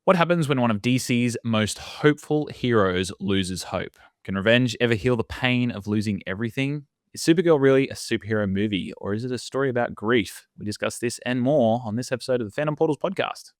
What happens when one of DC's most hopeful heroes loses hope? Can revenge ever heal the pain of losing everything? Is Supergirl really a superhero movie, or is it a story about grief? We discuss this and more on this episode of the Fandom Portals podcast.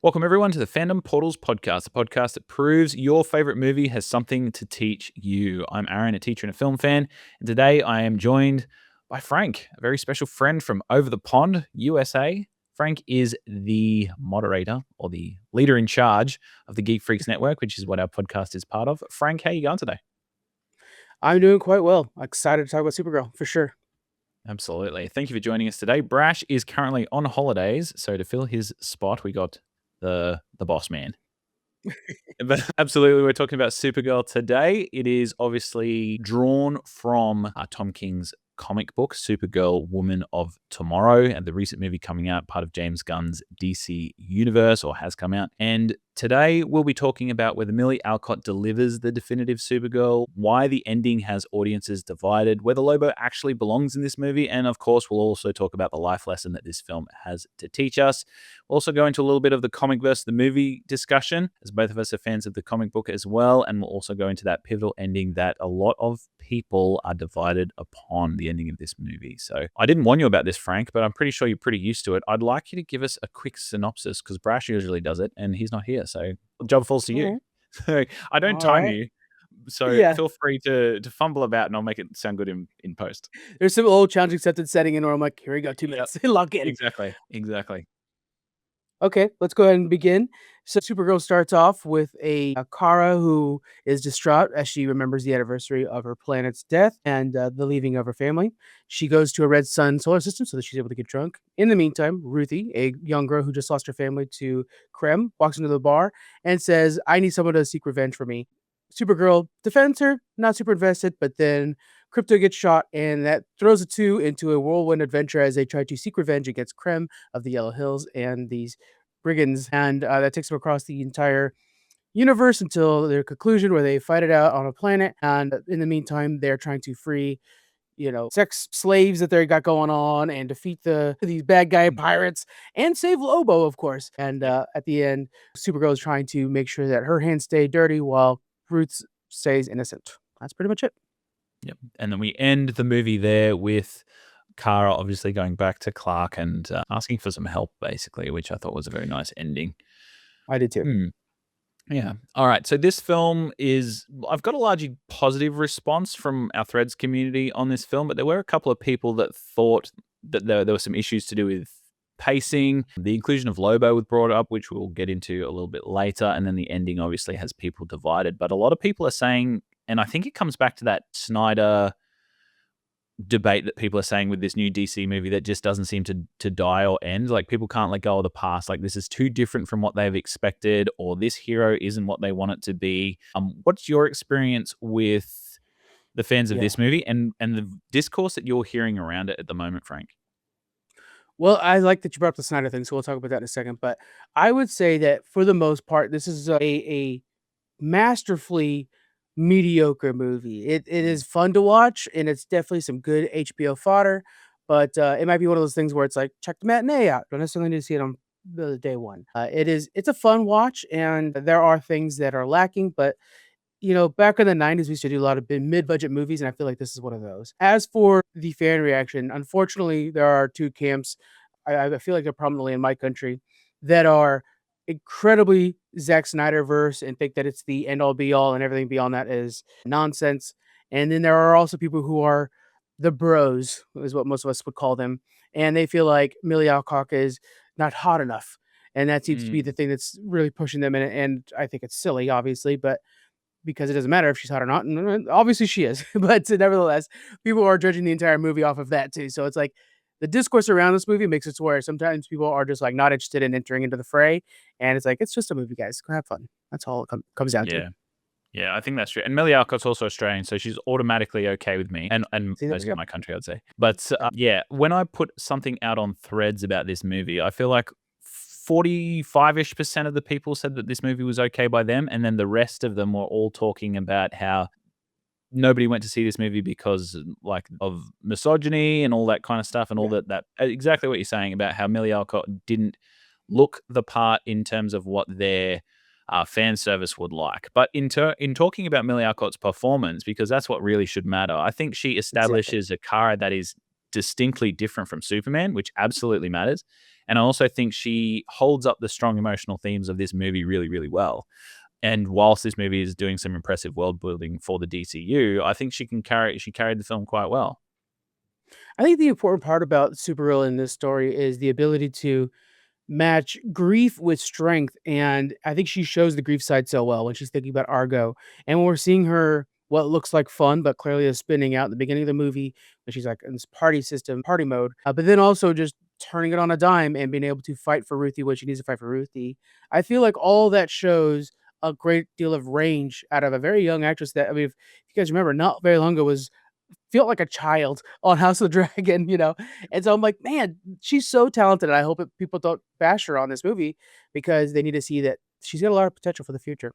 Welcome, everyone, to the Fandom Portals podcast, a podcast that proves your favorite movie has something to teach you. I'm Aaron, a teacher and a film fan, and today I am joined by Frank, a very special friend from over the pond, USA. Frank is the moderator or the leader in charge of the Geek Freaks Network, which is what our podcast is part of. Frank, how are you going today? I'm doing quite well. Excited to talk about Supergirl, for sure. Absolutely. Thank you for joining us today. Brash is currently on holidays, so to fill his spot, we got the boss man. But absolutely, we're talking about Supergirl today. It is obviously drawn from Tom King's comic book, Supergirl, Woman of Tomorrow, and the recent movie coming out, part of James Gunn's DC universe, or has come out. And today we'll be talking about whether Millie Alcock delivers the definitive Supergirl, why the ending has audiences divided, whether Lobo actually belongs in this movie, and of course we'll also talk about the life lesson that this film has to teach us. We'll also go into a little bit of the comic versus the movie discussion, as both of us are fans of the comic book as well, and we'll also go into that pivotal ending that a lot of people are divided upon, the ending of this movie. So I didn't warn you about this, Frank, but I'm pretty sure you're pretty used to it. I'd like you to give us a quick synopsis, because Brash usually does it, and he's not here, so the job falls to you. So I don't time you, so feel free to fumble about, and I'll make it sound good in post. There's some old challenge accepted setting in where I'm like, here we go, 2 minutes, lock in. Exactly. Okay, let's go ahead and begin. So Supergirl starts off with a Kara who is distraught as she remembers the anniversary of her planet's death and the leaving of her family. She goes to a red sun solar system so that she's able to get drunk. In the meantime, Ruthie, a young girl who just lost her family to Krem, walks into the bar and says, I need someone to seek revenge for me. Supergirl defends her, not super invested, but then Krypto gets shot, and that throws the two into a whirlwind adventure as they try to seek revenge against Krem of the Yellow Hills and these brigands, and that takes them across the entire universe until their conclusion, where they fight it out on a planet. And in the meantime, they're trying to free, sex slaves that they got going on, and defeat these bad guy pirates, and save Lobo, of course. And at the end, Supergirl is trying to make sure that her hands stay dirty while Ruth stays innocent. That's pretty much it. Yep. And then we end the movie there with Kara obviously going back to Clark and asking for some help, basically, which I thought was a very nice ending. I did too. Yeah. All right. So this film I've got a largely positive response from our Threads community on this film, but there were a couple of people that thought that there were some issues to do with pacing. The inclusion of Lobo was brought up, which we'll get into a little bit later. And then the ending obviously has people divided. But a lot of people are saying, and I think it comes back to that Snyder debate that people are saying with this new DC movie that just doesn't seem to die or end. Like, people can't let go of the past. Like, this is too different from what they've expected, or this hero isn't what they want it to be. What's your experience with the fans of this movie and the discourse that you're hearing around it at the moment, Frank? Well, I like that you brought up the Snyder thing, so we'll talk about that in a second. But I would say that for the most part, this is a masterfully mediocre movie. It is fun to watch, and it's definitely some good HBO fodder, but it might be one of those things where it's like, check the matinee out. Don't necessarily need to see it on the day one. It's a fun watch, and there are things that are lacking, but back in the 90s, we used to do a lot of mid-budget movies, and I feel like this is one of those. As for the fan reaction, unfortunately, there are two camps. I feel like they're prominently in my country that are incredibly Zack Snyderverse and think that it's the end-all be-all, and everything beyond that is nonsense. And then there are also people who are the bros, is what most of us would call them, and they feel like Millie Alcock is not hot enough, and that seems to be the thing that's really pushing them. And I think it's silly, obviously, but because it doesn't matter if she's hot or not, and obviously she is, but nevertheless, people are judging the entire movie off of that too. So it's like, the discourse around this movie makes it to where sometimes people are just like not interested in entering into the fray, and it's like, it's just a movie, guys. Go have fun. That's all it comes down to. Yeah, I think that's true. And Millie Alcott's also Australian, so she's automatically okay with me, and most of my country, I'd say. But when I put something out on Threads about this movie, I feel like 45-ish% of the people said that this movie was okay by them, and then the rest of them were all talking about how nobody went to see this movie because like of misogyny and all that kind of stuff, and all that exactly what you're saying about how Millie Alcock didn't look the part in terms of what their fan service would like. But in talking about Millie Alcock's performance, because that's what really should matter, I think she Exactly. establishes a Kara that is distinctly different from Superman, which absolutely matters. And I also think she holds up the strong emotional themes of this movie really, really well. And whilst this movie is doing some impressive world building for the DCU, I think she carried the film quite well. I think the important part about Supergirl in this story is the ability to match grief with strength, and I think she shows the grief side so well when she's thinking about Argo, and when we're seeing her what looks like fun, but clearly is spinning out at the beginning of the movie when she's like in this party system, party mode, but then also just turning it on a dime and being able to fight for Ruthie when she needs to fight for Ruthie. I feel like all that shows a great deal of range out of a very young actress that, I mean, if you guys remember, not very long ago was felt like a child on House of the Dragon, you know? And so I'm like, man, she's so talented. And I hope people don't bash her on this movie because they need to see that she's got a lot of potential for the future.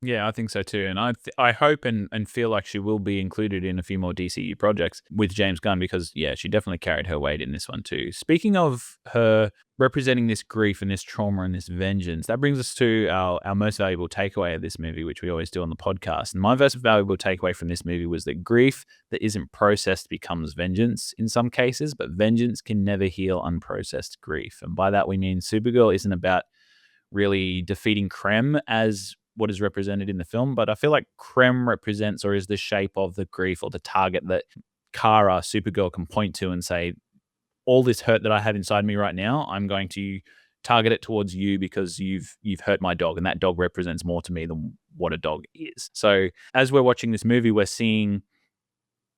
Yeah, I think so too, and I hope and feel like she will be included in a few more DCU projects with James Gunn, because yeah, she definitely carried her weight in this one too. Speaking of her representing this grief and this trauma and this vengeance, that brings us to our most valuable takeaway of this movie, which we always do on the podcast. And my most valuable takeaway from this movie was that grief that isn't processed becomes vengeance in some cases, but vengeance can never heal unprocessed grief. And by that we mean Supergirl isn't about really defeating Krem as what is represented in the film, but I feel like Krem represents or is the shape of the grief or the target that Kara, Supergirl, can point to and say, all this hurt that I have inside me right now, I'm going to target it towards you because you've hurt my dog, and that dog represents more to me than what a dog is. So as we're watching this movie, we're seeing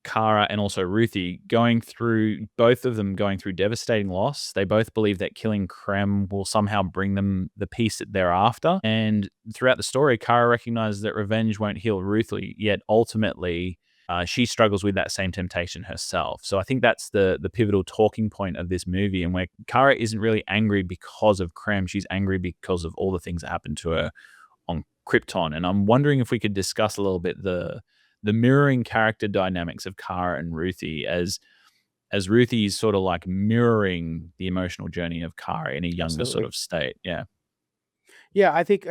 Kara and also Ruthie both of them going through devastating loss. They both believe that killing Krem will somehow bring them the peace that they're after. And throughout the story, Kara recognizes that revenge won't heal Ruthie, yet ultimately she struggles with that same temptation herself. So I think that's the pivotal talking point of this movie, and where Kara isn't really angry because of Krem. She's angry because of all the things that happened to her on Krypton. And I'm wondering if we could discuss a little bit the mirroring character dynamics of Kara and Ruthie, as Ruthie is sort of like mirroring the emotional journey of Kara in a younger sort Absolutely. of state. Yeah. Yeah, I think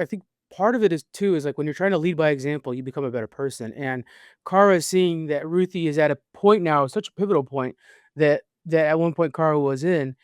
part of it is too is like when you're trying to lead by example, you become a better person. And Kara is seeing that Ruthie is at a point now, such a pivotal point that at one point Kara was in,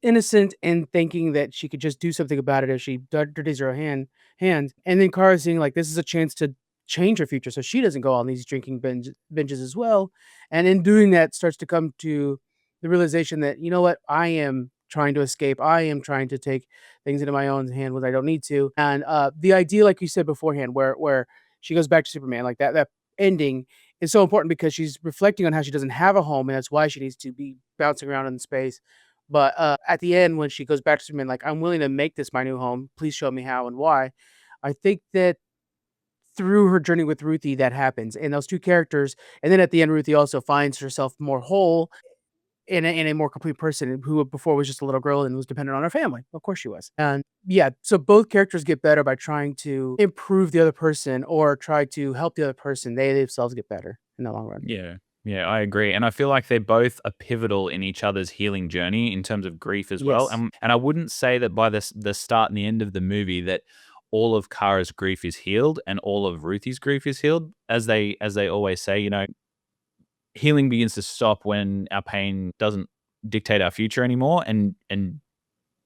innocent and thinking that she could just do something about it if she dirties her hand. And then Kara seeing like this is a chance to change her future so she doesn't go on these drinking binges as well. And in doing that starts to come to the realization that, you know what, I am trying to escape. I am trying to take things into my own hand when I don't need to. And the idea, like you said beforehand, where she goes back to Superman, like that ending is so important because she's reflecting on how she doesn't have a home and that's why she needs to be bouncing around in space. But, at the end, when she goes back to Superman, like, "I'm willing to make this my new home. Please show me how and why." I think that through her journey with Ruthie, that happens, and those 2 characters and then at the end, Ruthie also finds herself more whole in a more complete person who before was just a little girl and was dependent on her family. Of course she was. And, yeah, so both characters get better by trying to improve the other person or try to help the other person. They themselves get better in the long run. Yeah. Yeah, I agree. And I feel like they're both are pivotal in each other's healing journey in terms of grief as well. Yes. And I wouldn't say that by the start and the end of the movie that all of Kara's grief is healed and all of Ruthie's grief is healed. As they always say, healing begins to stop when our pain doesn't dictate our future anymore. And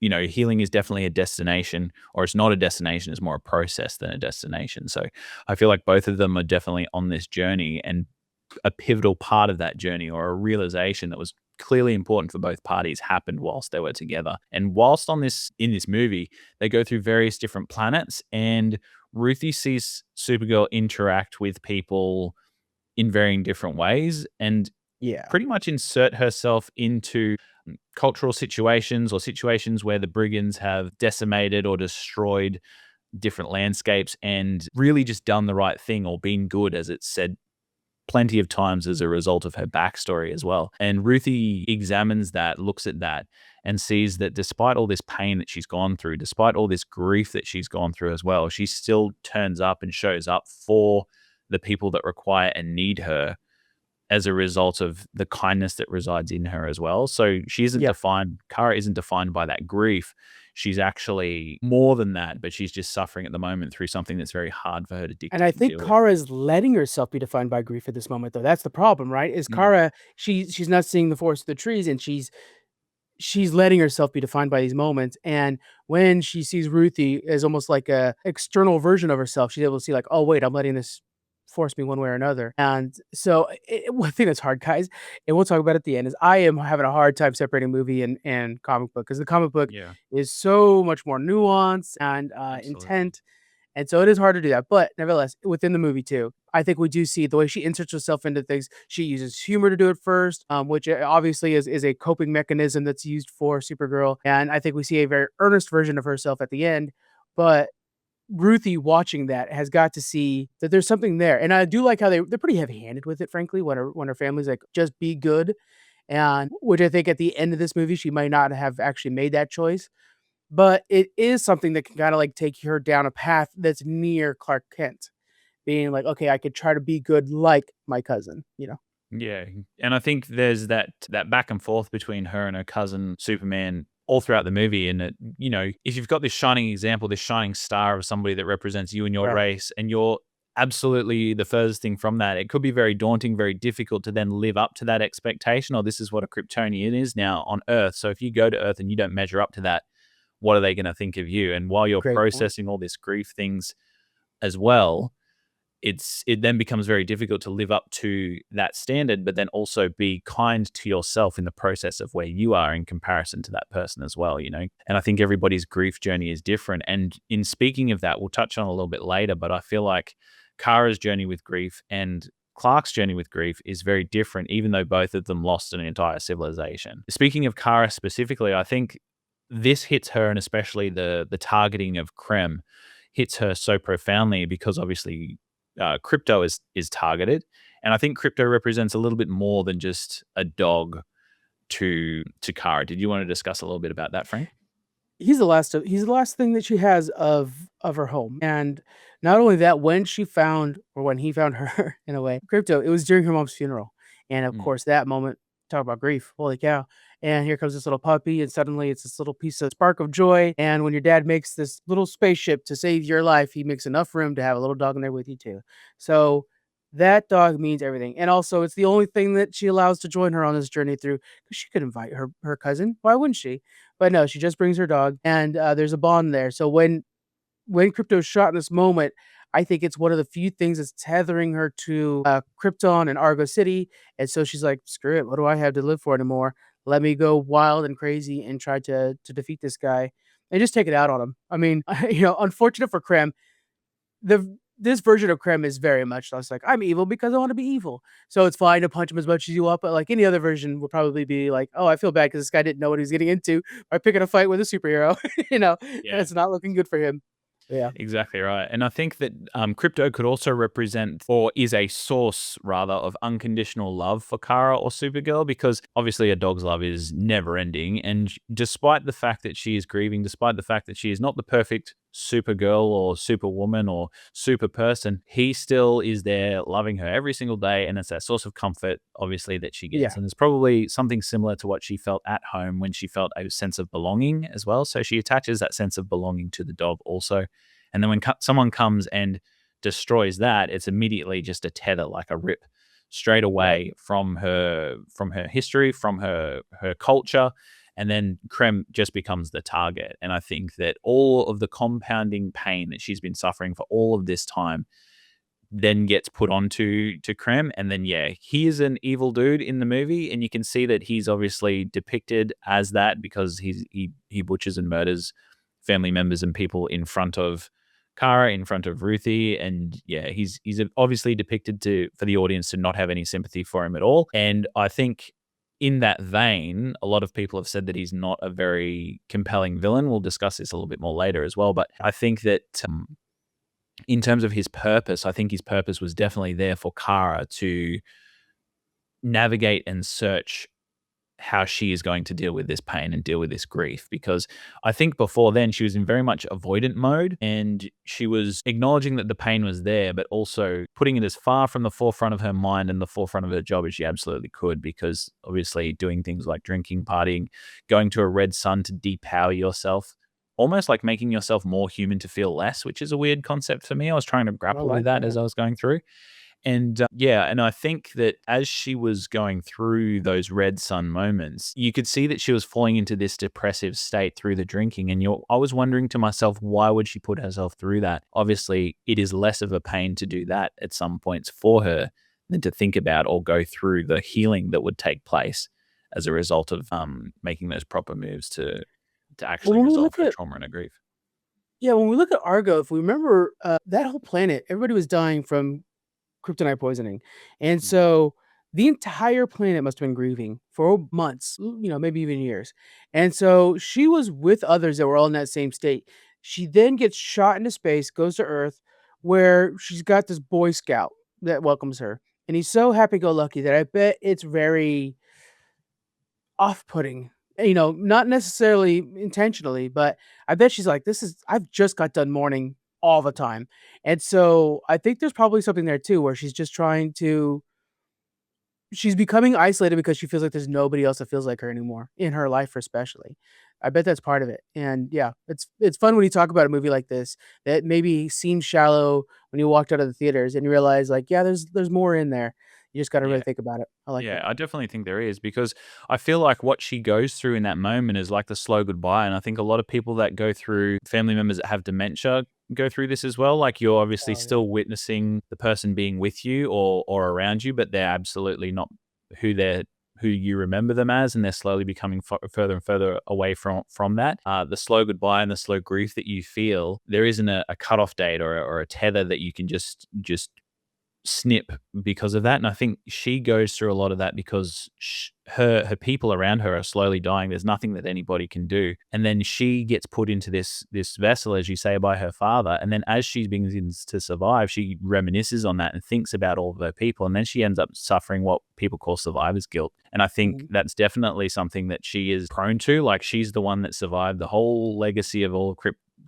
healing is definitely a destination, or it's not a destination, it's more a process than a destination. So I feel like both of them are definitely on this journey, and a pivotal part of that journey, or a realization that was clearly important for both parties, happened whilst they were together. And whilst in this movie, they go through various different planets, and Ruthie sees Supergirl interact with people in varying different ways and Yeah. pretty much insert herself into cultural situations or situations where the brigands have decimated or destroyed different landscapes and really just done the right thing or been good, as it's said plenty of times as a result of her backstory as well. And Ruthie examines that, looks at that, and sees that despite all this pain that she's gone through, despite all this grief that she's gone through as well, she still turns up and shows up for the people that require and need her as a result of the kindness that resides in her as well. So she isn't Yeah. defined, Kara isn't defined by that grief. She's actually more than that, but she's just suffering at the moment through something that's very hard for her to And I dictate and think deal with. Kara is letting herself be defined by grief at this moment, though. That's the problem, right? Is Mm. Kara, she's not seeing the forest of the trees, and she's letting herself be defined by these moments. And when she sees Ruthie as almost like a external version of herself, she's able to see like, oh wait, I'm letting this force me one way or another. And so one thing that's hard, guys, and we'll talk about it at the end, is I am having a hard time separating movie and comic book, because the comic book Yeah, is so much more nuanced and absolutely. intent, and so it is hard to do that. But nevertheless, within the movie too, I think we do see the way she inserts herself into things. She uses humor to do it first, which obviously is a coping mechanism that's used for Supergirl. And I think we see a very earnest version of herself at the end. But Ruthie watching that has got to see that there's something there. And I do like how they're pretty heavy handed with it, frankly, when her family's like, just be good. And which I think at the end of this movie, she might not have actually made that choice, but it is something that can kinda, like, take her down a path that's near Clark Kent, being like, "Okay, I could try to be good like my cousin," you know? Yeah, and I think there's that back and forth between her and her cousin Superman all throughout the movie, and that, if you've got this shining example, this shining star of somebody that represents you and your Yeah. race, and you're absolutely the furthest thing from that, it could be very daunting, very difficult to then live up to that expectation. Or this is what a Kryptonian is now on Earth. So if you go to Earth and you don't measure up to that, what are they going to think of you? And while you're Great point. processing all this grief things as well, it then becomes very difficult to live up to that standard, but then also be kind to yourself in the process of where you are in comparison to that person as well. And I think everybody's grief journey is different. And in speaking of that, we'll touch on a little bit later, but I feel like Kara's journey with grief and Clark's journey with grief is very different, even though both of them lost an entire civilization. Speaking of Kara specifically, I think this hits her, and especially the targeting of Krem hits her so profoundly because obviously Krypto is targeted, and I think Krypto represents a little bit more than just a dog to Kara. Did you want to discuss a little bit about that, Frank? He's the last thing that she has of her home, and not only that, when she found or when he found her in a way, Crypto, it was during her mom's funeral, and of Mm, course, that moment, talk about grief, holy cow, and here comes this little puppy, and suddenly it's this little piece of spark of joy, and when your dad makes this little spaceship to save your life, he makes enough room to have a little dog in there with you too. So, that dog means everything, and also, it's the only thing that she allows to join her on this journey through, because she could invite her cousin, why wouldn't she? But no, she just brings her dog, and, there's a bond there. So when Krypto's shot in this moment, I think it's one of the few things that's tethering her to, Krypton and Argo City, and so she's like, "Screw it, what do I have to live for anymore? Let me go wild and crazy and try to defeat this guy and just take it out on him." I mean, unfortunate for Krem, this version of Krem is very much less like, "I'm evil because I wanna be evil." So it's fine to punch him as much as you want, but, like, any other version would probably be like, "Oh, I feel bad because this guy didn't know what he was getting into by picking a fight with a superhero," you know? And yeah. it's not looking good for him. Yeah. Exactly right. And I think that crypto could also represent, or is a source rather, of unconditional love for Kara or Supergirl, because obviously a dog's love is never ending. And despite the fact that she is grieving, despite the fact that she is not the perfect Supergirl or Superwoman or super person, he still is there loving her every single day. And it's that source of comfort, obviously, that she gets. Yeah. And it's probably something similar to what she felt at home when she felt a sense of belonging as well. So she attaches that sense of belonging to the dog also. And then when someone comes and destroys that, it's immediately just a tether, like a rip straight Right. away from her history, from her culture, and then Krem just becomes the target. And I think that all of the compounding pain that she's been suffering for all of this time then gets put onto to Krem. And then yeah, he is an evil dude in the movie, and you can see that he's obviously depicted as that because he butchers and murders family members and people in front of Kara, in front of Ruthie, and yeah, he's obviously depicted to for the audience to not have any sympathy for him at all. And I think in that vein, a lot of people have said that he's not a very compelling villain. We'll discuss this a little bit more later as well, but I think that in terms of his purpose, I think his purpose was definitely there for Kara to navigate and search how she is going to deal with this pain and deal with this grief. Because I think before then she was in very much avoidant mode, and she was acknowledging that the pain was there, but also putting it as far from the forefront of her mind and the forefront of her job as she absolutely could. Because obviously doing things like drinking, partying, going to a red sun to depower yourself, almost like making yourself more human to feel less, which is a weird concept for me. I was trying to I grapple with like that that. as I was going through. And yeah, and I think that as she was going through those red sun moments, you could see that she was falling into this depressive state through the drinking. And I was wondering to myself, why would she put herself through that? Obviously, it is less of a pain to do that at some points for her than to think about or go through the healing that would take place as a result of making those proper moves to Well, actually when we resolve look her at trauma and her grief. when we look at Argo, if we remember, that whole planet, everybody was dying from kryptonite poisoning, and Mm. so the entire planet must have been grieving for months, maybe even years, and so she was with others that were all in that same state. She then gets shot into space, goes to Earth, where she's got this Boy Scout that welcomes her, and he's so happy-go-lucky that I bet it's very off-putting, not necessarily intentionally, but I bet she's like, I've just got done mourning all the time." And so, I think there's probably something there too, where she's becoming isolated because she feels like there's nobody else that feels like her anymore, in her life especially. I bet that's part of it, and yeah, it's fun when you talk about a movie like this that maybe seems shallow when you walked out of the theaters and you realize, like, yeah, there's more in there. You just gotta really Yeah. think about it. I like Yeah, that. I definitely think there is, because I feel like what she goes through in that moment is like the slow goodbye. And I think a lot of people that go through, family members that have dementia, go through this as well. Like, you're obviously Oh, yeah. still witnessing the person being with you or around you, but they're absolutely not who you remember them as, and they're slowly becoming further and further away from that. The slow goodbye and the slow grief that you feel, there isn't a cutoff date or a tether that you can just snip because of that. And I think she goes through a lot of that because her people around her are slowly dying. There's nothing that anybody can do, and then she gets put into this vessel, as you say, by her father. And then as she begins to survive, she reminisces on that and thinks about all of her people, and then she ends up suffering what people call survivor's guilt. And I think Mhm. that's definitely something that she is prone to. Like, she's the one that survived the whole legacy of all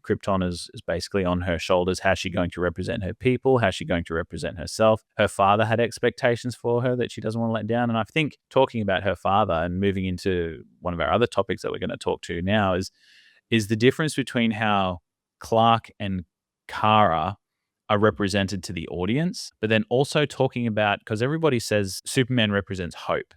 Krypton is basically on her shoulders. How's she going to represent her people? How's she going to represent herself? Her father had expectations for her that she doesn't want to let down. And I think talking about her father and moving into one of our other topics that we're going to talk to now is the difference between how Clark and Kara are represented to the audience, but then also talking about, because everybody says Superman represents hope.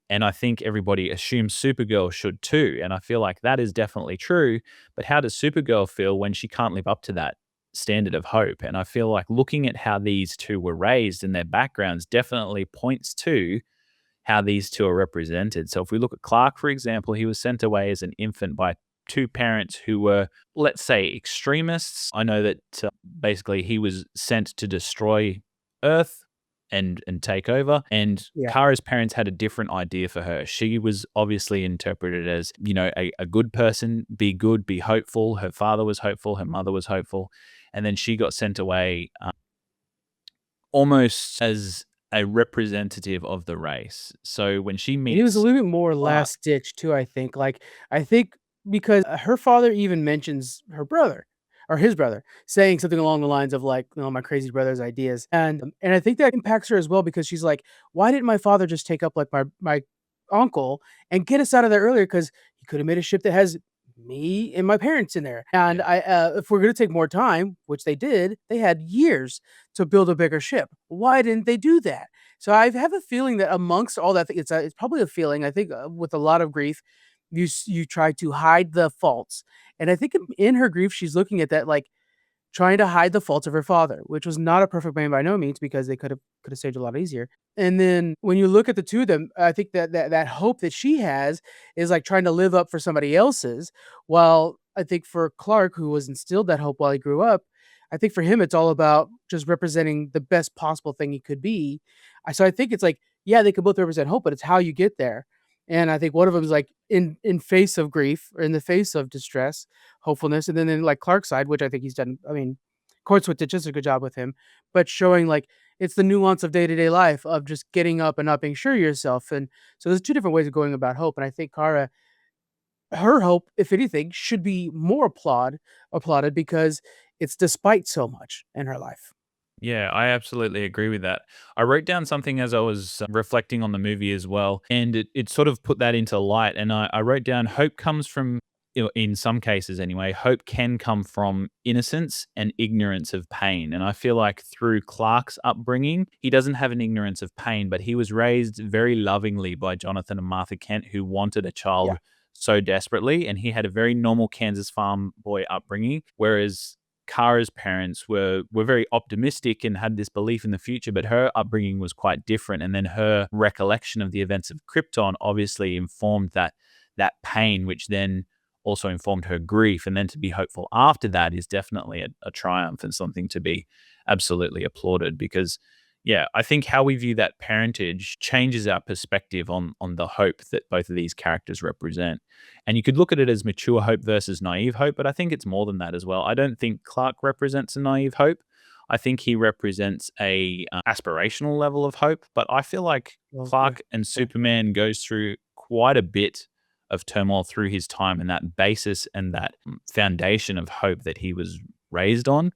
And I think everybody assumes Supergirl should too. And I feel like that is definitely true. But how does Supergirl feel when she can't live up to that standard of hope? And I feel like looking at how these two were raised and their backgrounds definitely points to how these two are represented. So if we look at Clark, for example, he was sent away as an infant by two parents who were, let's say, extremists. I know that basically he was sent to destroy Earth and take over. And Yeah. Kara's parents had a different idea for her. She was obviously interpreted as, a good person, be good, be hopeful. Her father was hopeful, her mother was hopeful. And then she got sent away almost as a representative of the race. So when she And it was a meets little bit more Clark, last ditch too, I think. Like, I think because her father even mentions her brother or his brother saying something along the lines of like, my crazy brother's ideas. And I think that impacts her as well because she's like, why didn't my father just take up like my uncle and get us out of there earlier? Because he could have made a ship that has me and my parents in there. And yeah, if we're gonna take more time, which they did, they had years to build a bigger ship. Why didn't they do that? So I have a feeling that amongst all that, it's probably a feeling. I think with a lot of grief, you try to hide the faults, and I think in her grief, she's looking at that like trying to hide the faults of her father, which was not a perfect man by no means because they could have saved a lot easier. And then when you look at the two of them, I think that hope that she has is like trying to live up for somebody else's. While I think for Clark, who was instilled that hope while he grew up, I think for him it's all about just representing the best possible thing he could be. So I think it's like, yeah, they could both represent hope, but it's how you get there. And I think one of them is like in face of grief or in the face of distress, hopefulness, and then in like Clark's side, which I think he's done. I mean, Courtswood did just a good job with him, but showing like it's the nuance of day-to-day life of just getting up and not being sure of yourself. And so there's two different ways of going about hope. And I think Kara, her hope, if anything, should be more applauded because it's despite so much in her life. Yeah, I absolutely agree with that. I wrote down something as I was reflecting on the movie as well, and it sort of put that into light. And I wrote down hope comes from, in some cases anyway, hope can come from innocence and ignorance of pain. And I feel like through Clark's upbringing, he doesn't have an ignorance of pain, but he was raised very lovingly by Jonathan and Martha Kent, who wanted a Yeah. child so desperately. And he had a very normal Kansas farm boy upbringing, whereas Kara's parents were very optimistic and had this belief in the future, but her upbringing was quite different. And then her recollection of the events of Krypton obviously informed that pain, which then also informed her grief. And then to be hopeful after that is definitely a triumph and something to be absolutely applauded because yeah, I think how we view that parentage changes our perspective on the hope that both of these characters represent. And you could look at it as mature hope versus naive hope, but I think it's more than that as well. I don't think Clark represents a naive hope. I think he represents a aspirational level of hope, but I feel like Well, yeah. Clark and Yeah. Superman goes through quite a bit of turmoil through his time, and that basis and that foundation of hope that he was raised on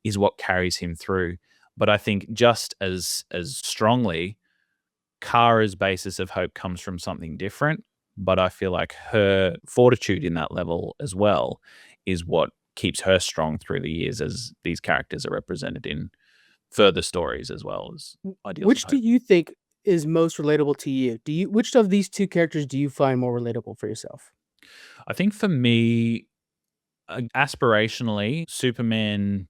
is what carries him through. But I think just as strongly, Kara's basis of hope comes from something different. But I feel like her fortitude in that level as well is what keeps her strong through the years as these characters are represented in further stories as well as ideals of Which do hope. you think is most relatable to you? Which of these two characters do you find more relatable for yourself? I think for me, aspirationally, Superman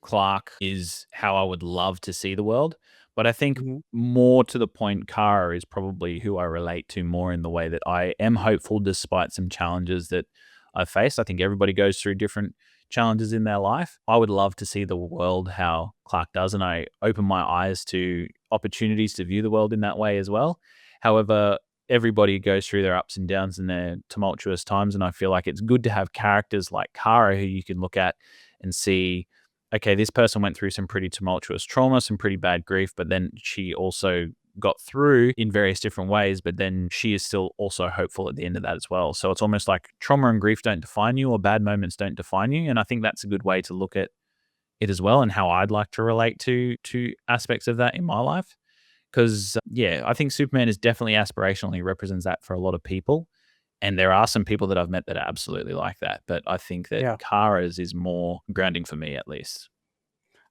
Clark is how I would love to see the world. But I think Mhm. more to the point, Kara is probably who I relate to more in the way that I am hopeful despite some challenges that I've faced. I think everybody goes through different challenges in their life. I would love to see the world how Clark does, and I open my eyes to opportunities to view the world in that way as well. However, everybody goes through their ups and downs and their tumultuous times, and I feel like it's good to have characters like Kara who you can look at and see okay, this person went through some pretty tumultuous trauma, some pretty bad grief, but then she also got through in various different ways, but then she is still also hopeful at the end of that as well. So it's almost like trauma and grief don't define you or bad moments don't define you. And I think that's a good way to look at it as well and how I'd like to relate to aspects of that in my life. Because yeah, I think Superman is definitely aspirational. He represents that for a lot of people. And there are some people that I've met that are absolutely like that. But I think that Yeah. Kara's is more grounding for me at least.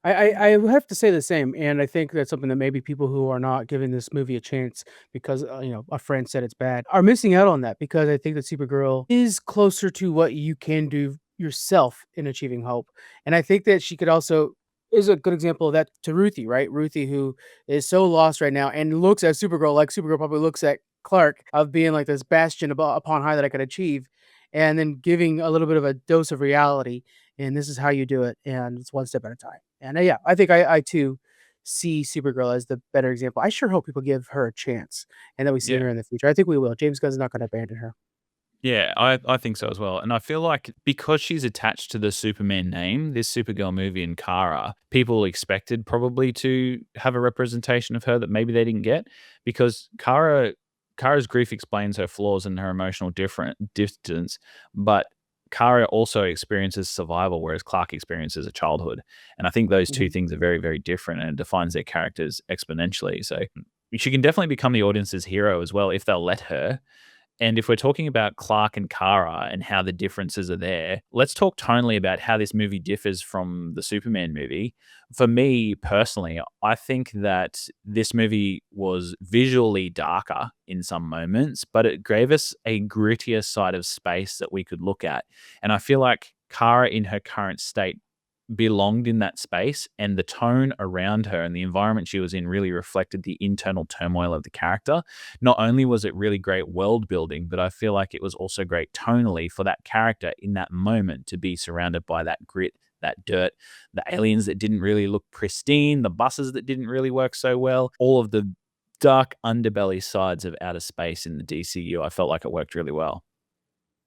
I would have to say the same, and I think that's something that maybe people who are not giving this movie a chance because, a friend said it's bad, are missing out on that because I think that Supergirl is closer to what you can do yourself in achieving hope, and I think that she could also is a good example of that to Ruthie, right? Ruthie, who is so lost right now and looks at Supergirl like Supergirl probably looks at Clark of being like this bastion upon high that I could achieve, and then giving a little bit of a dose of reality and this is how you do it, and it's one step at a time. And yeah, I think I too see Supergirl as the better example. I sure hope people give her a chance and that we see Yeah. her in the future. I think we will. James Gunn's not going to abandon her. Yeah, I think so as well. And I feel like because she's attached to the Superman name, this Supergirl movie and Kara, people expected probably to have a representation of her that maybe they didn't get because Kara's grief explains her flaws and her emotional different distance, but Kara also experiences survival, whereas Clark experiences a childhood. And I think those two Mhm. things are very, very different and it defines their characters exponentially. So she can definitely become the audience's hero as well if they'll let her. And if we're talking about Clark and Kara and how the differences are there, let's talk tonally about how this movie differs from the Superman movie. For me personally, I think that this movie was visually darker in some moments, but it gave us a grittier side of space that we could look at. And I feel like Kara in her current state belonged in that space and the tone around her and the environment she was in really reflected the internal turmoil of the character. Not only was it really great world building, but I feel like it was also great tonally for that character in that moment to be surrounded by that grit, that dirt, the aliens that didn't really look pristine, the buses that didn't really work so well, all of the dark underbelly sides of outer space in the DCU. I felt like it worked really well.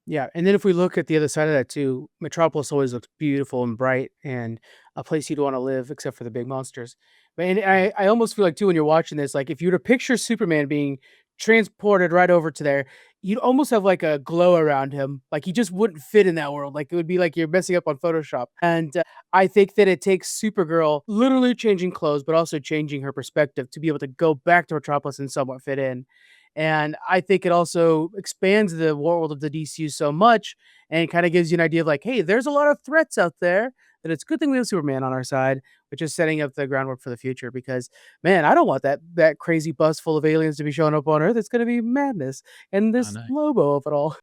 Yeah, and then if we look at the other side of that too, Metropolis always looks beautiful and bright and a place you'd wanna live except for the big monsters. But and Mhm. I almost feel like too when you're watching this, like, if you were to picture Superman being transported right over to there, you'd almost have, like, a glow around him, like, he just wouldn't fit in that world, like, it would be like you're messing up on Photoshop, and, I think that it takes Supergirl literally changing clothes, but also changing her perspective to be able to go back to Metropolis and somewhat fit in. And I think it also expands the world of the DCU so much and kind of gives you an idea of like, hey, there's a lot of threats out there that it's a good thing we have Superman on our side, which is setting up the groundwork for the future. Because man, I don't want that crazy bus full of aliens to be showing up on Earth. It's going to be madness. And I this know. Lobo of it all.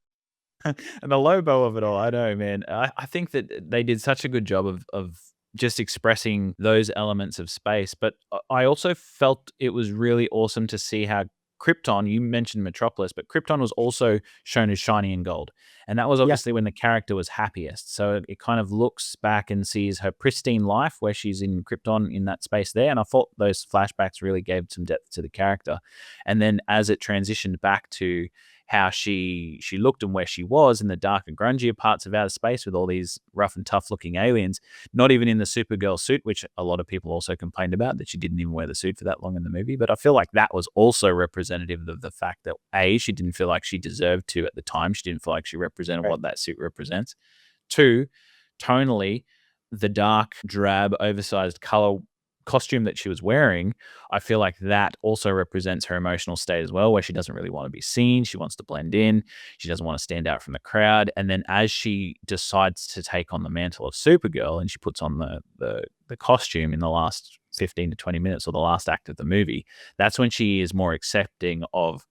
And the Lobo of it all, I know, man. I think that they did such a good job of just expressing those elements of space. But I also felt it was really awesome to see how Krypton, you mentioned Metropolis, but Krypton was also shown as shiny and gold. And that was Yeah. obviously when the character was happiest. So it kind of looks back and sees her pristine life where she's in Krypton in that space there. And I thought those flashbacks really gave some depth to the character. And then as it transitioned back to how she looked and where she was in the dark and grungier parts of outer space with all these rough and tough looking aliens, not even in the Supergirl suit, which a lot of people also complained about that she didn't even wear the suit for that long in the movie. But I feel like that was also representative of the fact that A, she didn't feel like she deserved to at the time. She didn't feel like she represented Right. what that suit represents. Two, tonally, the dark, drab, oversized color costume that she was wearing, I feel like that also represents her emotional state as well, where she doesn't really want to be seen. She wants to blend in. She doesn't want to stand out from the crowd. And then as she decides to take on the mantle of Supergirl and she puts on the costume in the last 15 to 20 minutes or the last act of the movie, that's when she is more accepting of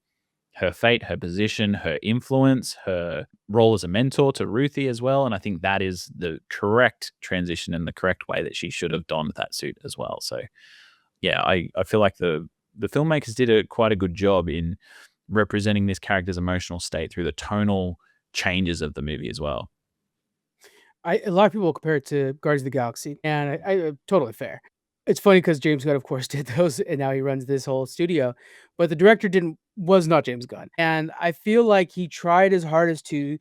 her fate, her position, her influence, her role as a mentor to Ruthie as well. And I think that is the correct transition and the correct way that she should have donned that suit as well. So yeah, I feel like the filmmakers did quite a good job in representing this character's emotional state through the tonal changes of the movie as well. A lot of people compare it to Guardians of the Galaxy, and totally fair. It's funny because James Gunn, of course, did those, and now he runs this whole studio. But the director didn't was not James Gunn, and I feel like he tried his hardest to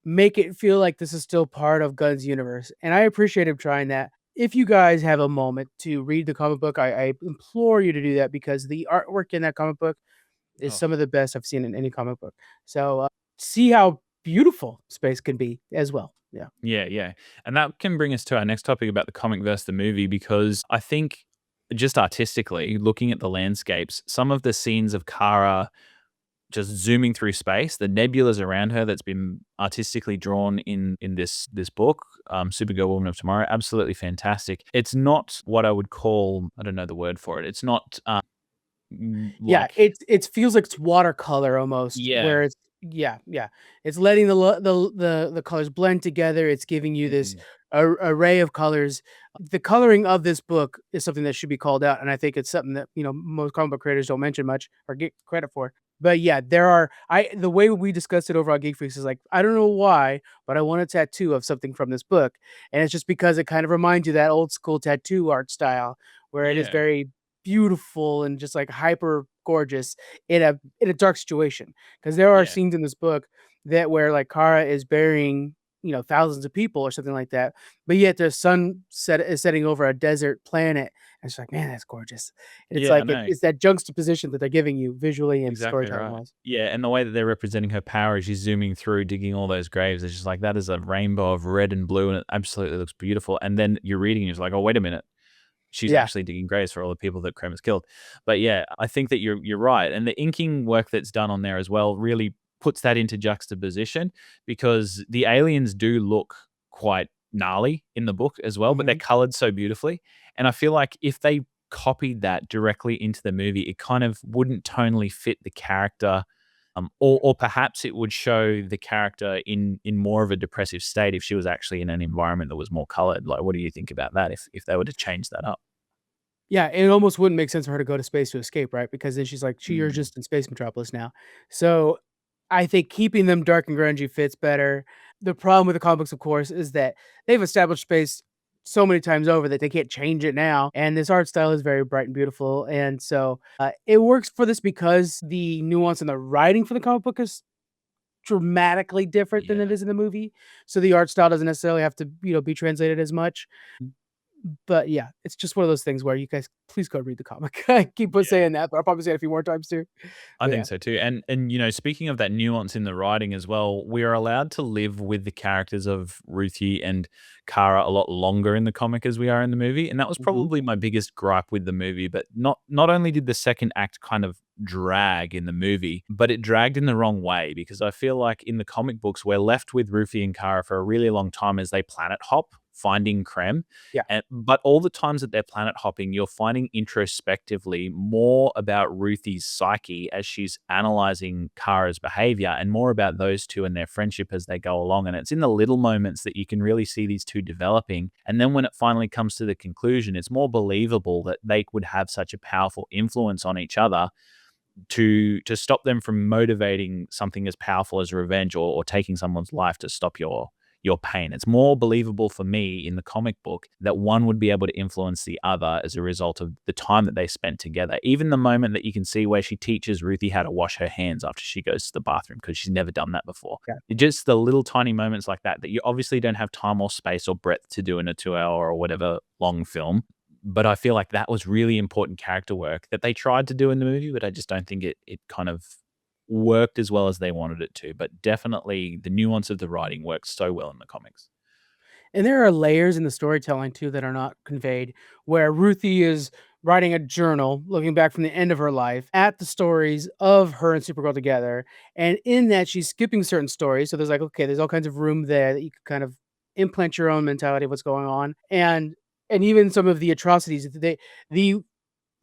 make it feel like this is still part of Gunn's universe, and I appreciate him trying that. If you guys have a moment to read the comic book, I implore you to do that because the artwork in that comic book is Oh, some of the best I've seen in any comic book. So see how beautiful space can be as well. Yeah. yeah, yeah. And that can bring us to our next topic about the comic versus the movie, because I think just artistically, looking at the landscapes, some of the scenes of Kara just zooming through space, the nebulas around her that's been artistically drawn in this book, Supergirl Woman of Tomorrow, absolutely fantastic. It's not what I would call, I don't know the word for it. It's not Yeah, like it feels like it's watercolor almost, yeah. where it's yeah, yeah. It's letting the colors blend together, it's giving you this Mhm. array of colors. The coloring of this book is something that should be called out, and I think it's something that, most comic book creators don't mention much or get credit for. But yeah, there are the way we discussed it over on Geek Freaks is like, I don't know why, but I want a tattoo of something from this book, and it's just because it kind of reminds you that old school tattoo art style where it is Yeah. very beautiful and just like hyper gorgeous in a dark situation. Because there are Yeah. scenes in this book that where like Kara is burying, thousands of people or something like that, but yet the sun is setting over a desert planet, and it's like, man, that's gorgeous. And it's Yeah, I like know. it's that juxtaposition that they're giving you visually and Exactly storytelling right. wise. Yeah, and the way that they're representing her power as she's zooming through, digging all those graves, it's just like that is a rainbow of red and blue, and it absolutely looks beautiful. And then you're reading, and you're just like, oh, wait a minute, she's Yeah, actually digging graves for all the people that Krem has killed. But yeah, I think that you're right, and the inking work that's done on there as well really puts that into juxtaposition, because the aliens do look quite gnarly in the book as well, but they're mhm. colored so beautifully. And I feel like if they copied that directly into the movie, it kind of wouldn't tonally fit the character. Or perhaps it would show the character in more of a depressive state if she was actually in an environment that was more colored. Like, what do you think about that if they were to change that up? Yeah, and it almost wouldn't make sense for her to go to space to escape, right? Because then she's like, you're Mm. just in Space Metropolis now." So, I think keeping them dark and grungy fits better. The problem with the comics, of course, is that they've established space so many times over that they can't change it now, and this art style is very bright and beautiful, and so, it works for this because the nuance and the writing for the comic book is dramatically different than it Yeah. is in the movie. So the art style doesn't necessarily have to, be translated as much. But yeah, it's just one of those things where you guys please go read the comic. I keep on Yeah. saying that, but I'll probably say it a few more times too. I But think yeah. so too. And speaking of that nuance in the writing as well, we are allowed to live with the characters of Ruthie and Kara a lot longer in the comic as we are in the movie. And that was Mhm. probably my biggest gripe with the movie. But not only did the second act kind of drag in the movie, but it dragged in the wrong way because I feel like in the comic books we're left with Ruthie and Kara for a really long time as they planet hop finding Krem. Yeah. But all the times that they're planet hopping, you're finding introspectively more about Ruthie's psyche as she's analyzing Kara's behavior and more about those two and their friendship as they go along. And it's in the little moments that you can really see these two developing. And then when it finally comes to the conclusion, it's more believable that they would have such a powerful influence on each other to stop them from motivating something as powerful as revenge or taking someone's life to stop your pain. It's more believable for me in the comic book that one would be able to influence the other as a result of the time that they spent together. Even the moment that you can see where she teaches Ruthie how to wash her hands after she goes to the bathroom because she's never done that before. Yeah. Just the little tiny moments like that you obviously don't have time or space or breadth to do in a 2 hour or whatever long film. But I feel like that was really important character work that they tried to do in the movie, but I just don't think it kind of worked as well as they wanted it to. But definitely the nuance of the writing works so well in the comics. And there are layers in the storytelling too that are not conveyed, where Ruthie is writing a journal, looking back from the end of her life at the stories of her and Supergirl together. And in that, she's skipping certain stories. So there's like, okay, there's all kinds of room there that you could kind of implant your own mentality of what's going on. And even some of the atrocities, the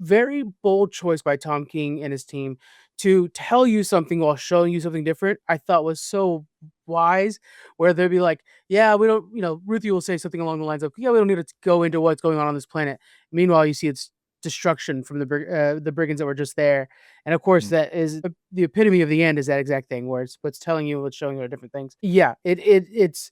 very bold choice by Tom King and his team to tell you something while showing you something different, I thought was so wise. Where they'd be like, "Yeah, we don't," Ruthie will say something along the lines of, "Yeah, we don't need to go into what's going on this planet." Meanwhile, you see its destruction from the brigands that were just there, and of course, Mm. that is the epitome of the end. Is that exact thing where it's what's telling you, what's showing you different things. Yeah, it's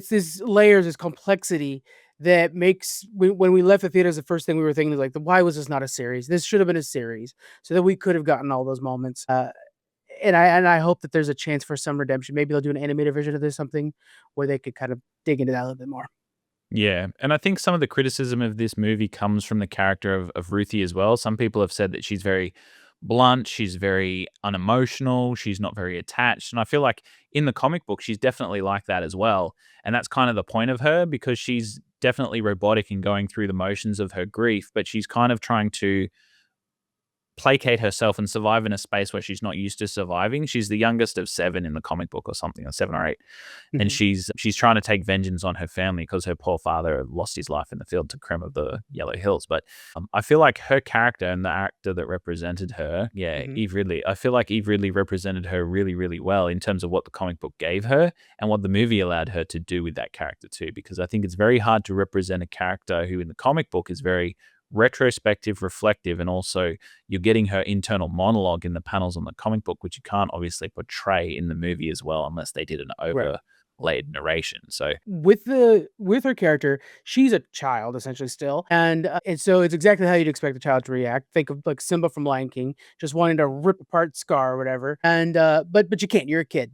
this layers, this complexity that makes when we left the theaters, the first thing we were thinking is like, why was this not a series? This should have been a series so that we could have gotten all those moments. And I hope that there's a chance for some redemption. Maybe they'll do an animated version of this, something where they could kind of dig into that a little bit more. Yeah, and I think some of the criticism of this movie comes from the character of Ruthie as well. Some people have said that she's very blunt, she's very unemotional, she's not very attached. And I feel like in the comic book, she's definitely like that as well. And that's kind of the point of her because she's definitely robotic and going through the motions of her grief, but she's kind of trying to placate herself and survive in a space where she's not used to surviving. She's the youngest of seven in the comic book or something, or seven or eight. And Mhm. she's trying to take vengeance on her family because her poor father lost his life in the field to Krem of the Yellow Hills. But I feel like her character and the actor that represented her, yeah, Mhm. Eve Ridley, I feel like Eve Ridley represented her really, really well in terms of what the comic book gave her and what the movie allowed her to do with that character too. Because I think it's very hard to represent a character who in the comic book is very retrospective, reflective, and also you're getting her internal monologue in the panels on the comic book, which you can't obviously portray in the movie as well, unless they did an Right. overlaid narration. So, With her character, she's a child essentially still, and so it's exactly how you'd expect a child to react. Think of like Simba from Lion King, just wanting to rip apart Scar or whatever. But you can't. You're a kid,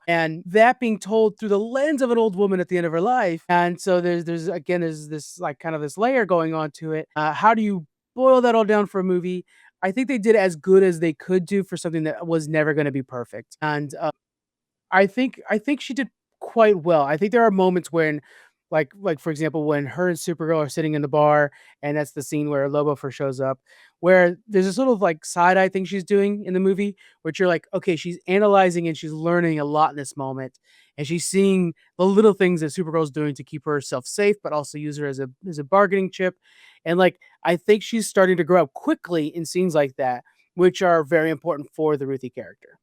and that being told through the lens of an old woman at the end of her life. And so there's this like kind of this layer going on to it. How do you boil that all down for a movie? I think they did as good as they could do for something that was never going to be perfect. And I think she did quite well. I think there are moments when, like for example, when her and Supergirl are sitting in the bar, and that's the scene where Lobo first shows up, where there's this little like side eye thing she's doing in the movie, which you're like, okay, she's analyzing and she's learning a lot in this moment, and she's seeing the little things that Supergirl's doing to keep herself safe, but also use her as a bargaining chip, and like I think she's starting to grow up quickly in scenes like that, which are very important for the Ruthie character.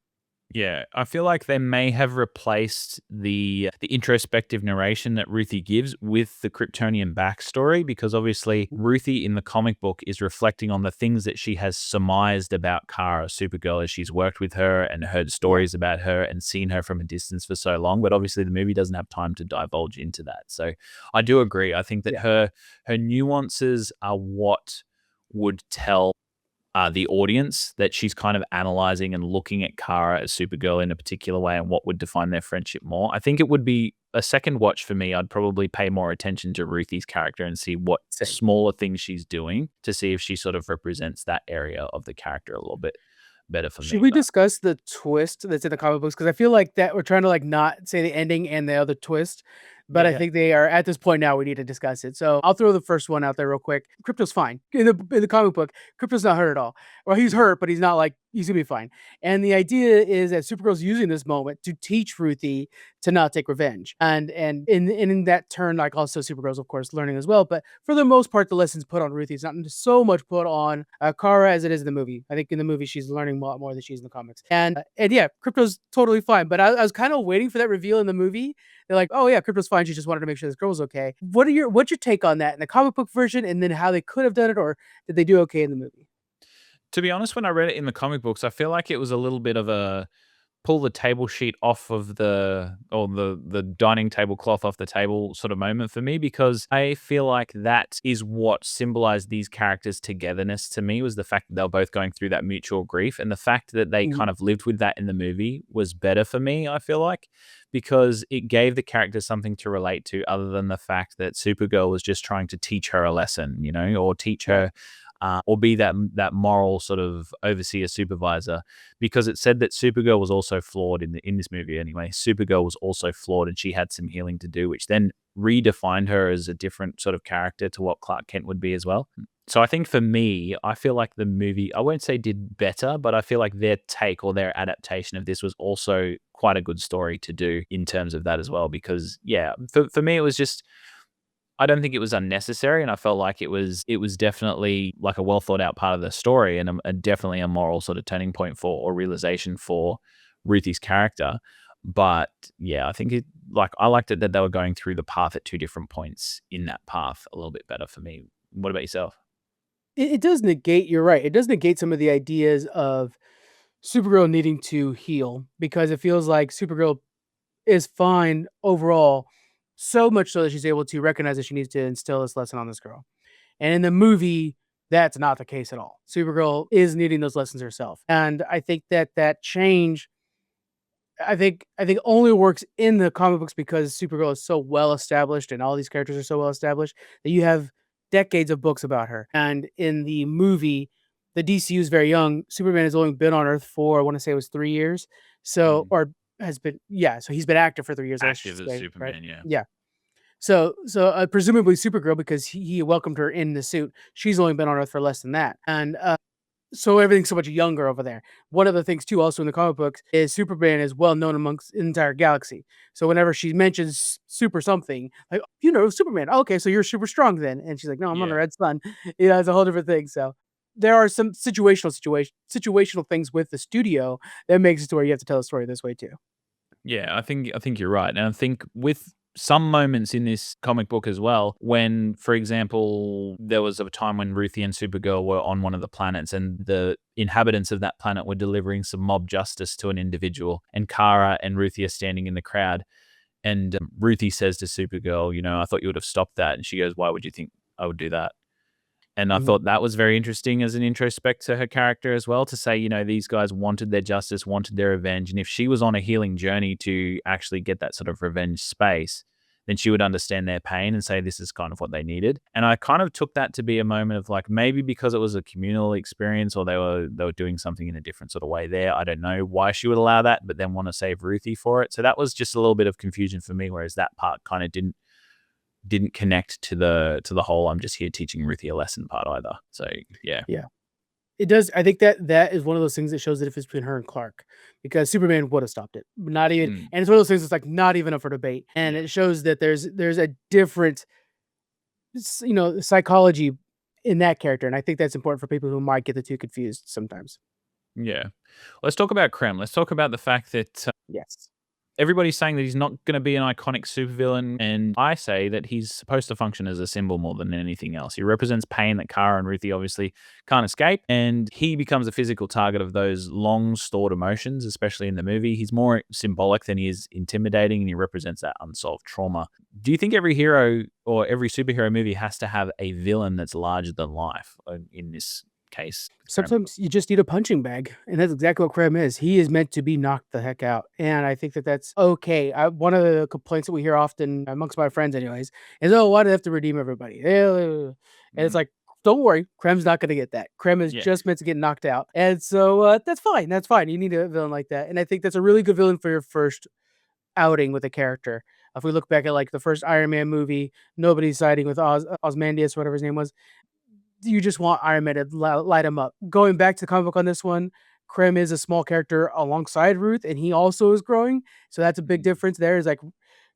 yeah, I feel like they may have replaced the introspective narration that Ruthie gives with the Kryptonian backstory because obviously Ruthie in the comic book is reflecting on the things that she has surmised about Kara, Supergirl, as she's worked with her and heard Yeah, stories about her and seen her from a distance for so long. But obviously the movie doesn't have time to divulge into that. So I do agree. I think that yeah. her nuances are what would tell the audience, that she's kind of analyzing and looking at Kara as Supergirl in a particular way and what would define their friendship more. I think it would be a second watch for me. I'd probably pay more attention to Ruthie's character and see what Same. smaller things she's doing to see if she sort of represents that area of the character a little bit better for Should me. we But discuss the twist that's in the comic books? Because I feel like that we're trying to like not say the ending and the other twist, but yeah, I yeah. think they are at this point now. We need to discuss it. So I'll throw the first one out there real quick. Crypto's fine in the comic book. Crypto's not hurt at all. Well, he's hurt, but he's not like he's gonna be fine. And the idea is that Supergirl's using this moment to teach Ruthie to not take revenge, and in that turn, like also Supergirl's of course learning as well. But for the most part, the lessons put on Ruthie is not so much put on Kara as it is in the movie. I think in the movie she's learning a lot more than she's in the comics. And yeah, Crypto's totally fine. But I was kind of waiting for that reveal in the movie. They're like, oh yeah, Crypto's fine. She just wanted to make sure this girl was okay. What's your take on that in the comic book version, and then how they could have done it, or did they do okay in the movie? To be honest, when I read it in the comic books, I feel like it was a little bit of a pull the table sheet off of the dining table cloth off the table sort of moment for me, because I feel like that is what symbolized these characters' togetherness to me, was the fact that they were both going through that mutual grief, and the fact that they Mhm. kind of lived with that in the movie was better for me, I feel like, because it gave the characters something to relate to other than the fact that Supergirl was just trying to teach her a lesson, or teach Right. her or be that moral sort of overseer supervisor, because it said that Supergirl was also flawed in this movie anyway. Supergirl was also flawed, and she had some healing to do, which then redefined her as a different sort of character to what Clark Kent would be as well. So I think for me, I feel like the movie, I won't say did better, but I feel like their take or their adaptation of this was also quite a good story to do in terms of that as well. Because yeah, for me, it was just, I don't think it was unnecessary, and I felt like it was definitely like a well thought out part of the story, and definitely a moral sort of turning point for, or realization for, Ruthie's character. But yeah, I think I liked it that they were going through the path at two different points in that path a little bit better for me. What about yourself? It does negate. You're right. It does negate some of the ideas of Supergirl needing to heal because it feels like Supergirl is fine overall, so much so that she's able to recognize that she needs to instill this lesson on this girl. And in the movie, that's not the case at all. Supergirl is needing those lessons herself. And I think that that change, I think only works in the comic books because Supergirl is so well established and all these characters are so well established that you have decades of books about her. And in the movie, the DCU is very young. Superman has only been on Earth for I want to say it was 3 years. So Mm. or has been so he's been active for 3 years, I should Active as say, right? Superman, yeah. Yeah. So presumably Supergirl, because he welcomed her in the suit, she's only been on Earth for less than that. And so everything's so much younger over there. One of the things too, also in the comic books, is Superman is well known amongst the entire galaxy. So whenever she mentions super something, like Superman, oh, okay, so you're super strong then, and she's like, no, I'm on the Yeah. red sun. It's a whole different thing. So there are some situational things with the studio that makes it to where you have to tell a story this way too. Yeah, I think you're right, and I think with some moments in this comic book as well, when, for example, there was a time when Ruthie and Supergirl were on one of the planets, and the inhabitants of that planet were delivering some mob justice to an individual, and Kara and Ruthie are standing in the crowd, and Ruthie says to Supergirl, "I thought you would have stopped that," and she goes, "Why would you think I would do that?" And I Mhm. thought that was very interesting as an introspect to her character as well, to say, these guys wanted their justice, wanted their revenge. And if she was on a healing journey to actually get that sort of revenge space, then she would understand their pain and say this is kind of what they needed. And I kind of took that to be a moment of like, maybe because it was a communal experience, or they were doing something in a different sort of way there. I don't know why she would allow that, but then want to save Ruthie for it. So that was just a little bit of confusion for me, whereas that part kind of didn't connect to the whole I'm just here teaching Ruthie a lesson part either. So yeah. Yeah. It does. I think that that is one of those things that shows the difference between her and Clark, because Superman would have stopped it. Not even, Mm, and it's one of those things that's like not even up for debate. And yeah. it shows that there's a different, psychology in that character. And I think that's important for people who might get the two confused sometimes. Yeah. Let's talk about Krem. Let's talk about the fact that Yes. everybody's saying that he's not going to be an iconic supervillain, and I say that he's supposed to function as a symbol more than anything else. He represents pain that Kara and Ruthie obviously can't escape, and he becomes a physical target of those long stored emotions, especially in the movie. He's more symbolic than he is intimidating, and he represents that unsolved trauma. Do you think every hero or every superhero movie has to have a villain that's larger than life in this case. Krem. Sometimes you just need a punching bag, and that's exactly what Krem is. He is meant to be knocked the heck out, and I think that that's okay. One of the complaints that we hear often amongst my friends, anyways, is, "Oh, why do they have to redeem everybody?" And it's like, don't worry, Krem's not going to get that. Krem is Yeah. just meant to get knocked out, and so that's fine. That's fine. You need a villain like that, and I think that's a really good villain for your first outing with a character. If we look back at like the first Iron Man movie, nobody's siding with Osmandius, whatever his name was. You just want Iron Man to light him up. Going back to the comic book on this one, Krem is a small character alongside Ruth, and he also is growing. So that's a big difference there. Is like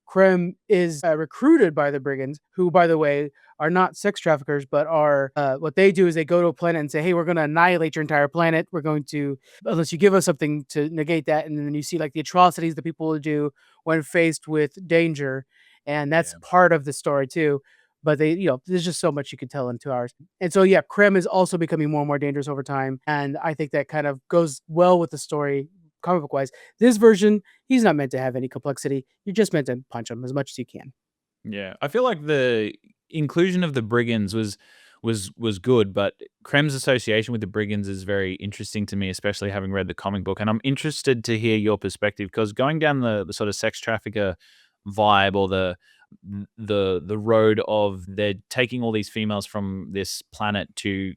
Krem is recruited by the brigands, who, by the way, are not sex traffickers, but are what they do is they go to a planet and say, "Hey, we're going to annihilate your entire planet. We're going to, unless you give us something to negate that." And then you see like the atrocities that people will do when faced with danger, and that's Yeah. part of the story too. But they, there's just so much you could tell in 2 hours. And so, yeah, Krem is also becoming more and more dangerous over time, and I think that kind of goes well with the story, comic book wise. This version, he's not meant to have any complexity. You're just meant to punch him as much as you can. Yeah, I feel like the inclusion of the brigands was good, but Krem's association with the brigands is very interesting to me, especially having read the comic book. And I'm interested to hear your perspective because going down the sort of sex trafficker vibe or the road of they're taking all these females from this planet to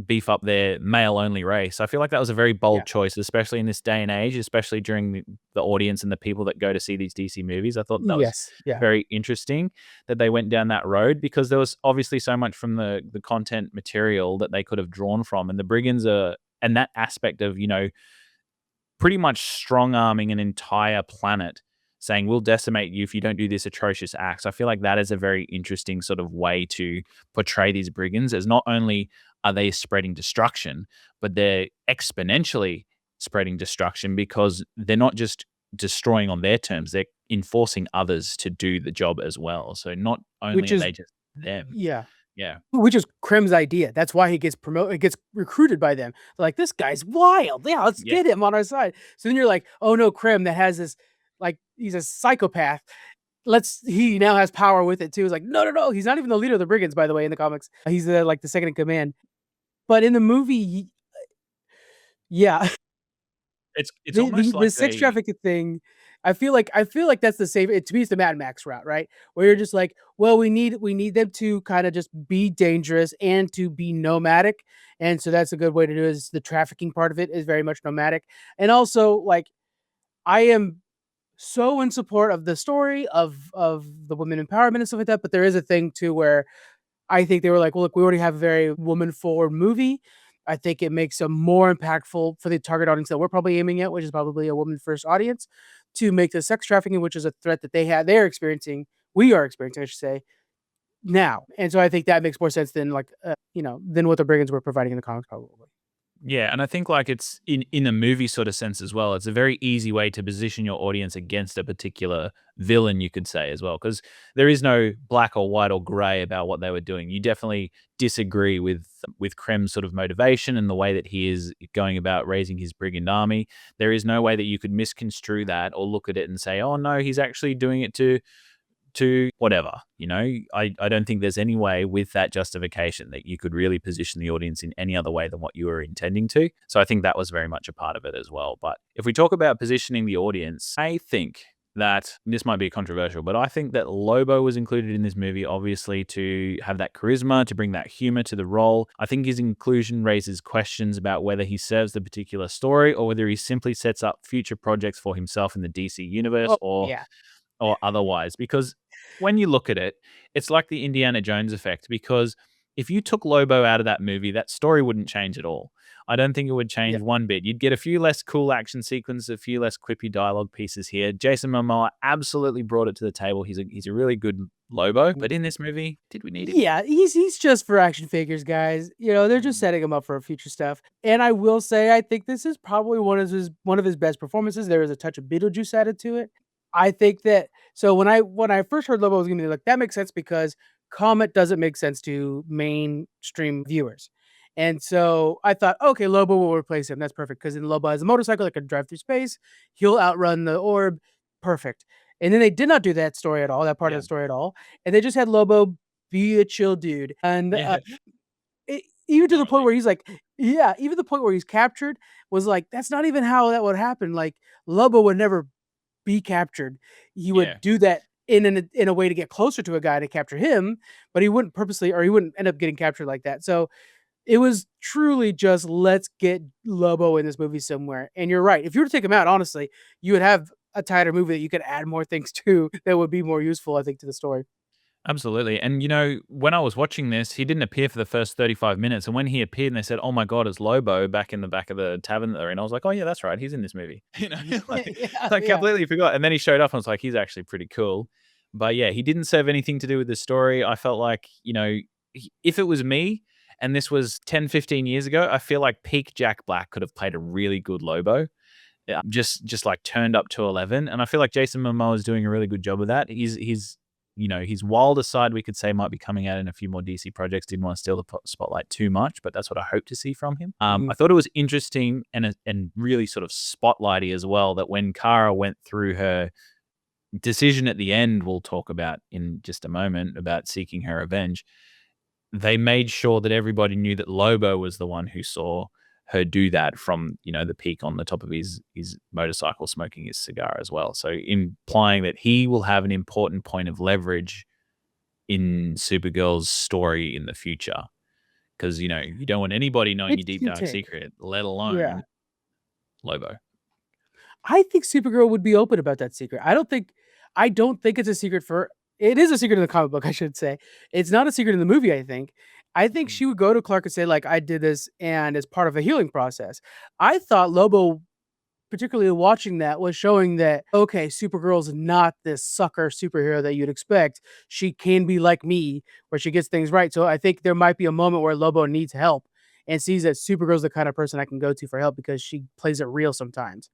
beef up their male only race. I feel like that was a very Yeah. bold choice, especially in this day and age, especially during the audience and the people that go to see these DC movies. I thought that was Yes. Yeah. very interesting that they went down that road because there was obviously so much from the content material that they could have drawn from. And the brigands are, and that aspect of, pretty much strong arming an entire planet saying we'll decimate you if you don't do this atrocious acts. I feel like that is a very interesting sort of way to portray these brigands as not only are they spreading destruction, but they're exponentially spreading destruction because they're not just destroying on their terms, they're enforcing others to do the job as well. So not only Which are is they just them. yeah. Yeah. Which is Krem's idea. That's why he gets promoted, gets recruited by them. They're like, this guy's wild. Yeah, let's Yeah. get him on our side. So then you're like, oh no, Krem that has this, like, he's a psychopath. He now has power with it too. It's like, no, no, no. He's not even the leader of the brigands, by the way, in the comics. He's like the second in command. But in the movie, yeah, It's the almost the like sex they trafficking thing, I feel like that's the safe. To me, it's the Mad Max route, right? Where you're just like, well, we need them to kind of just be dangerous and to be nomadic, and so that's a good way to do it. Is the trafficking part of it is very much nomadic, and also like I am so in support of the story of the women empowerment and stuff like that, but there is a thing too where I think they were like, well, look, we already have a very woman forward movie. I think it makes them more impactful for the target audience that we're probably aiming at, which is probably a woman first audience, to make the sex trafficking, which is a threat that they're experiencing, we are experiencing, I should say, now. And so I think that makes more sense than like, than what the brigands were providing in the comics, probably. Yeah, and I think like it's in a movie sort of sense as well. It's a very easy way to position your audience against a particular villain, you could say as well, because there is no black or white or gray about what they were doing. You definitely disagree with Krem's sort of motivation and the way that he is going about raising his brigand army. There is no way that you could misconstrue that or look at it and say, "Oh no, he's actually doing it to whatever." I don't think there's any way with that justification that you could really position the audience in any other way than what you were intending to. So I think that was very much a part of it as well. But if we talk about positioning the audience, I think that this might be controversial, but I think that Lobo was included in this movie, obviously, to have that charisma, to bring that humor to the role. I think his inclusion raises questions about whether he serves the particular story or whether he simply sets up future projects for himself in the DC universe Oh, yeah. or otherwise. Because when you look at it, it's like the Indiana Jones effect. Because if you took Lobo out of that movie, that story wouldn't change at all. I don't think it would Yeah. change one bit. You'd get a few less cool action sequences, a few less quippy dialogue pieces here. Jason Momoa absolutely brought it to the table. He's a really good Lobo, but in this movie, did we need him? Yeah, he's just for action figures, guys. They're just setting him up for future stuff. And I will say, I think this is probably one of his best performances. There is a touch of Beetlejuice added to it. I think that so when I first heard Lobo was gonna be like, that makes sense because Comet doesn't make sense to mainstream viewers. And so I thought, okay, Lobo will replace him. That's perfect because then Lobo has a motorcycle that can drive through space. He'll outrun the orb. Perfect. And then they did not do that story at all, that part of Yeah. the story at all. And they just had Lobo be a chill dude. And Yeah. even to the point Currently. where he's like, yeah, even the point where he's captured was like, that's not even how that would happen. Like Lobo would never be captured. He Yeah. would do that in a way to get closer to a guy to capture him, but he wouldn't purposely, or he wouldn't end up getting captured like that. So it was truly just let's get Lobo in this movie somewhere. And you're right. If you were to take him out, honestly, you would have a tighter movie that you could add more things to that would be more useful, I think, to the story. Absolutely. And, when I was watching this, he didn't appear for the first 35 minutes. And when he appeared and they said, oh my God, it's Lobo back in the back of the tavern that they're in, I was like, oh, yeah, that's right. He's in this movie. Like, Yeah, I yeah. completely forgot. And then he showed up and I was like, he's actually pretty cool. But yeah, he didn't serve anything to do with the story. I felt like, if it was me and this was 10, 15 years ago, I feel like peak Jack Black could have played a really good Lobo. Yeah, just like turned up to 11, and I feel like Jason Momoa is doing a really good job of that. His wilder side, we could say, might be coming out in a few more DC projects. Didn't want to steal the spotlight too much, but that's what I hope to see from him. Mhm. I thought it was interesting and really sort of spotlighty as well that when Kara went through her decision at the end, we'll talk about in just a moment about seeking her revenge. They made sure that everybody knew that Lobo was the one who saw her do that from, the peak on the top of his motorcycle smoking his cigar as well. So implying that he will have an important point of leverage in Supergirl's story in the future. Because, you don't want anybody knowing your deep Interesting dark take. secret, let Yeah. alone Lobo. I think Supergirl would be open about that secret. I don't think it's a secret for it is a secret in the comic book, I should say. It's not a secret in the movie, I think. I think Mm. she would go to Clark and say, like, I did this and it's part of a healing process. I thought Lobo, particularly watching that, was showing that, okay, Supergirl's not this sucker superhero that you'd expect. She can be like me, where she gets things right. So I think there might be a moment where Lobo needs help and sees that Supergirl's the kind of person I can go to for help because she plays it real sometimes.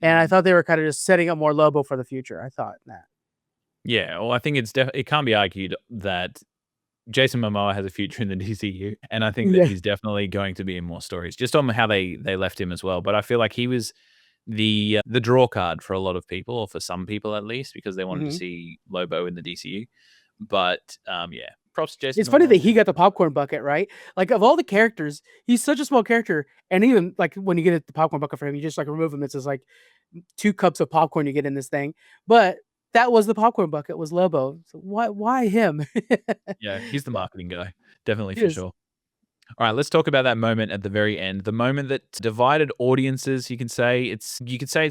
And I Mm. thought they were kind of just setting up more Lobo for the future. I thought that. Yeah, well, I think it can't be argued that Jason Momoa has a future in the DCU, and I think that Yeah. he's definitely going to be in more stories, just on how they left him as well. But I feel like he was the draw card for a lot of people, or for some people at least, because they wanted to Mhm. see Lobo in the DCU. But yeah, props to Jason It's funny Momoa. that he got the popcorn bucket, right? Like, of all the characters, he's such a small character, and even, like, when you get the popcorn bucket for him, you just, like, remove him, it's just, like, 2 cups of popcorn you get in this thing, but that was the popcorn bucket, was Lobo. So why him? Yeah, he's the Yeah, marketing guy, definitely he for is. sure. All right, let's talk about that moment at the very end. The moment that divided audiences, you could say it's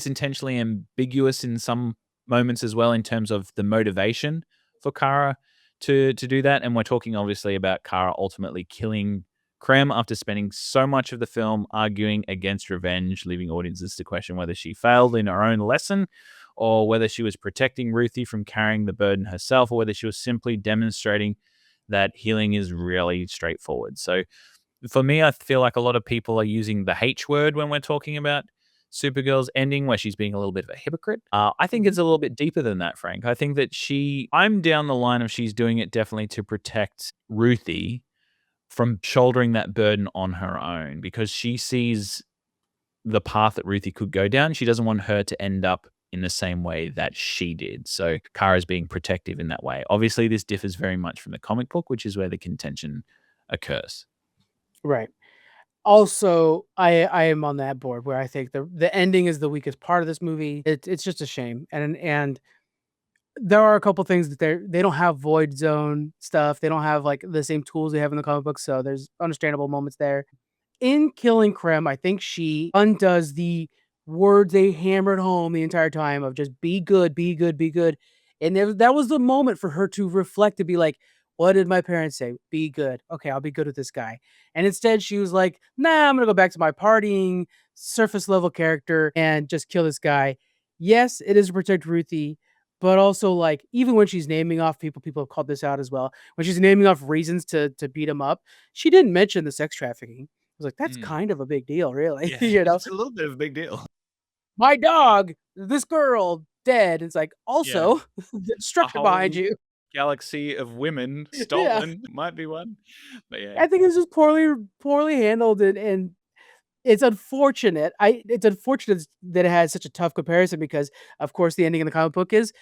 intentionally ambiguous in some moments as well in terms of the motivation for Kara to do that. And we're talking obviously about Kara ultimately killing Krem after spending so much of the film arguing against revenge, leaving audiences to question whether she failed in her own lesson or whether she was protecting Ruthie from carrying the burden herself, or whether she was simply demonstrating that healing is really straightforward. So for me, I feel like a lot of people are using the H word when we're talking about Supergirl's ending, where she's being a little bit of a hypocrite. I think Mhm. it's a little bit deeper than that, Frank. I think that I'm down the line of she's doing it definitely to protect Ruthie from shouldering that burden on her own because she sees the path that Ruthie could go down. She doesn't want her to end up in the same way that she did. So Kara's being protective in that way. Obviously, this differs very much from the comic book, which is where the contention occurs. Right. Also, I am on that board where I think the ending is the weakest part of this movie. It's just a shame, and there are a couple things that they don't have void zone stuff. They don't have, like, the same tools they have in the comic book, so there's understandable moments there. In killing Krem, I think she undoes the words they hammered home the entire time of just "Be good, be good, be good," and there that was the moment for her to reflect, to be like, "What did my parents say? Be good. Okay, I'll be good with this guy." And instead, she was like, "Nah, I'm gonna go back to my partying, surface level character and just kill this guy." Yes, it is to protect Ruthie, but also, like, even when she's naming off people have called this out as well. When she's naming off reasons to beat him up, she didn't mention the sex trafficking. I was like, "That's Mm. kind of a big deal, really," Yeah, you know? it's a little bit of a big deal. "My dog, this girl, dead." It's like, Yeah, "Also, a structure behind whole you." galaxy of women Yeah. stolen might be one, but yeah. I think it's just poorly handled, and it's unfortunate that it has such a tough comparison because, of course, the ending in the comic book is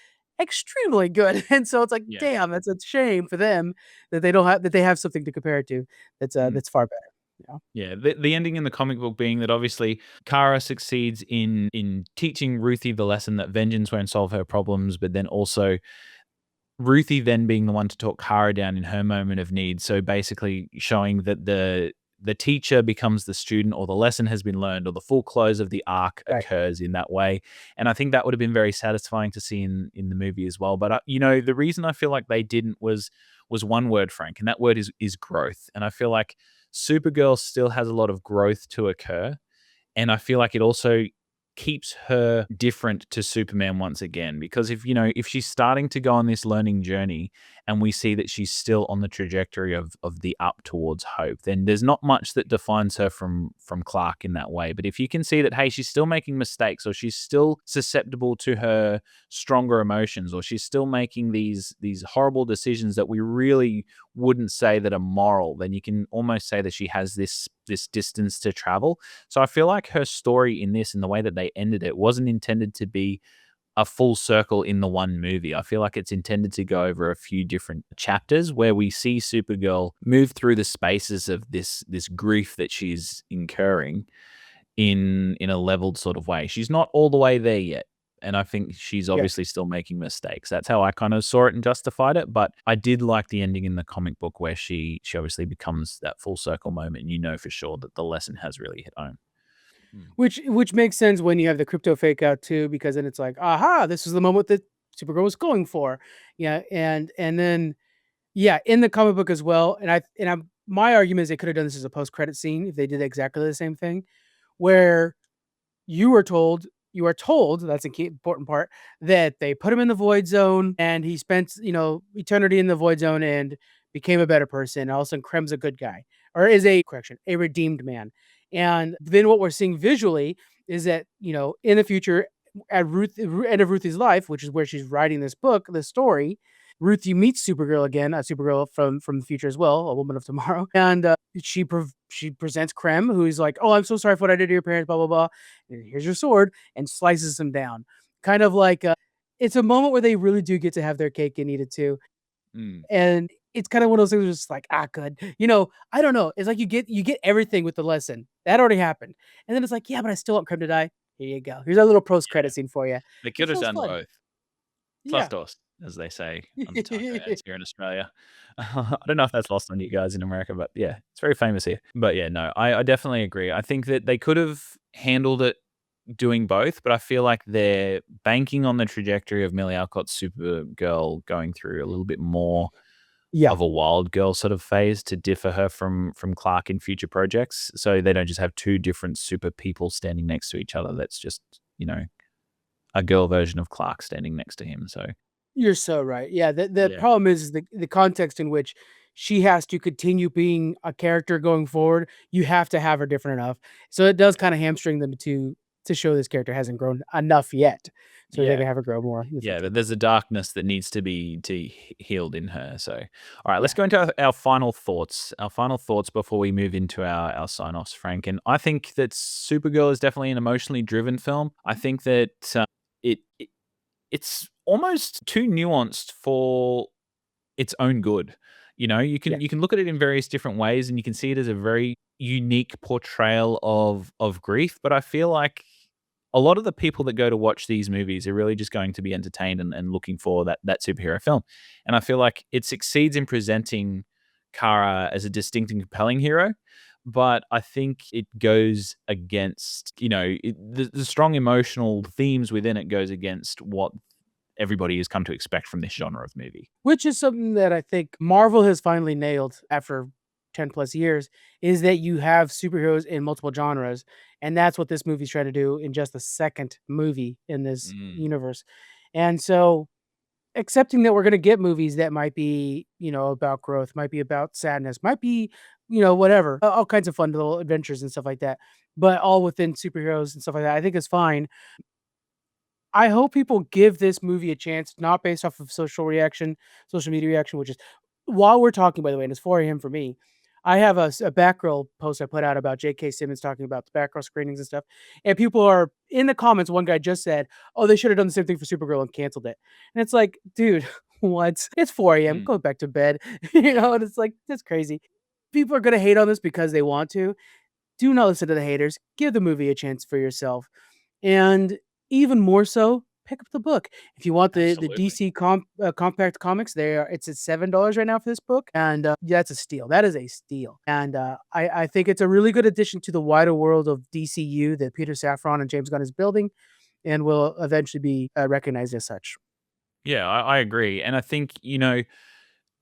extremely good, and so it's like, Yeah. damn, that's a shame for them that they have something to compare it to Mm. that's far better. Yeah, the ending in the comic book being that obviously Kara succeeds in teaching Ruthie the lesson that vengeance won't solve her problems, but then also Ruthie then being the one to talk Kara down in her moment of need. So basically showing that the teacher becomes the student, or the lesson has been learned, or the full close of the arc Right. occurs in that way. And I think that would have been very satisfying to see in the movie as well. But the reason I feel like they didn't was one word, Frank, and that word is growth. And I feel like Supergirl still has a lot of growth to occur, and I feel like it also keeps her different to Superman once again. Because if she's starting to go on this learning journey, and we see that she's still on the trajectory of the up towards hope, then there's not much that defines her from Clark in that way. But if you can see that, hey, she's still making mistakes, or she's still susceptible to her stronger emotions, or she's still making these horrible decisions that we really wouldn't say that are moral, then you can almost say that she has this distance to travel. So I feel like her story in this, and the way that they ended it, wasn't intended to be a full circle in the one movie. I feel like it's intended to go over a few different chapters where we see Supergirl move through the spaces of this grief that she's incurring in a leveled sort of way. She's not all the way there yet. And I think she's Yeah. obviously still making mistakes. That's how I kind of saw it and justified it. But I did like the ending in the comic book where she obviously becomes that full circle moment, and you know for sure that the lesson has really hit home. Which makes sense when you have the crypto fake out too, because then it's like, aha, this is the moment that Supergirl was going for. Yeah, and then yeah, in the comic book as well. And my argument is they could have done this as a post credit scene if they did exactly the same thing, where you are told that's a key important part, that they put him in the void zone and he spent eternity in the void zone and became a better person. All of a sudden, Krem's a good guy, or is a redeemed man. And then what we're seeing visually is that in the future, at end of Ruthie's life, which is where she's writing this story, Ruthie meets Supergirl again, a Supergirl from the future as well, a woman of tomorrow, and she presents Krem, who's like, "Oh, I'm so sorry for what I did to your parents, blah blah blah. And here's your sword," and slices him down. Kind of like it's a moment where they really do get to have their cake and eat it too, Mm. and it's kind of one of those things where it's just like, good. I don't know. It's like you get everything with the lesson that already happened, and then it's like, yeah, but I still want Krem to die. Here you go. Here's a little post Yeah. credit scene for you. They It could have feels done fun. both. Plus Yeah. dos, as they say on the taco heads here in Australia. I don't know if that's lost on you guys in America, but yeah, it's very famous here. But yeah, no, I definitely agree. I think that they could have handled it doing both, but I feel like they're banking on the trajectory of Millie Alcott's Supergirl going through a little bit more Yeah. of a wild girl sort of phase to differ her from Clark in future projects. So they don't just have two different super people standing next to each other. That's just, a girl version of Clark standing next to him. So You're so right. Yeah, the yeah. problem is the context in which she has to continue being a character going forward. You have to have her different enough, so it does kind of hamstring them to show this character hasn't grown enough yet, so they Yeah. can have her grow more in the Yeah, future. but there's a darkness that needs to be healed in her. So, all right, let's Yeah, go into our final thoughts. Our final thoughts before we move into our sign offs, Frank. And I think that Supergirl is definitely an emotionally driven film. I think that it, it it's almost too nuanced for its own good. You can yeah, you can look at it in various different ways, and you can see it as a very unique portrayal of grief. But I feel like a lot of the people that go to watch these movies are really just going to be entertained and looking for that superhero film. And I feel like it succeeds in presenting Kara as a distinct and compelling hero. But I think it goes against, the strong emotional themes within it goes against what everybody has come to expect from this genre of movie. which is something that I think Marvel has finally nailed after 10 plus years, is that you have superheroes in multiple genres, and that's what this movie's trying to do in just the second movie in this Mm. universe, and so accepting that we're gonna get movies that might be, about growth, might be about sadness, might be, whatever, all kinds of fun little adventures and stuff like that, but all within superheroes and stuff like that, I think is fine. I hope people give this movie a chance, not based off of social media reaction, which is while we're talking, by the way, and it's 4 a.m. for me. I have a Batgirl post I put out about J.K. Simmons talking about the Batgirl screenings and stuff. And people are in the comments. One guy just said, "Oh, they should have done the same thing for Supergirl and canceled it." And it's like, dude, what? It's 4 a.m. Mm. Go back to bed. And it's like, that's crazy. people are going to hate on this because they want to. Do not listen to the haters. Give the movie a chance for yourself. And even more so, pick up the book. If you want the Absolutely. DC compact comics, it's at $7 right now for this book, and that's a steal. That is a steal, and I think it's a really good addition to the wider world of DCU that Peter Safran and James Gunn is building, and will eventually be recognized as such. Yeah, I agree. And I think,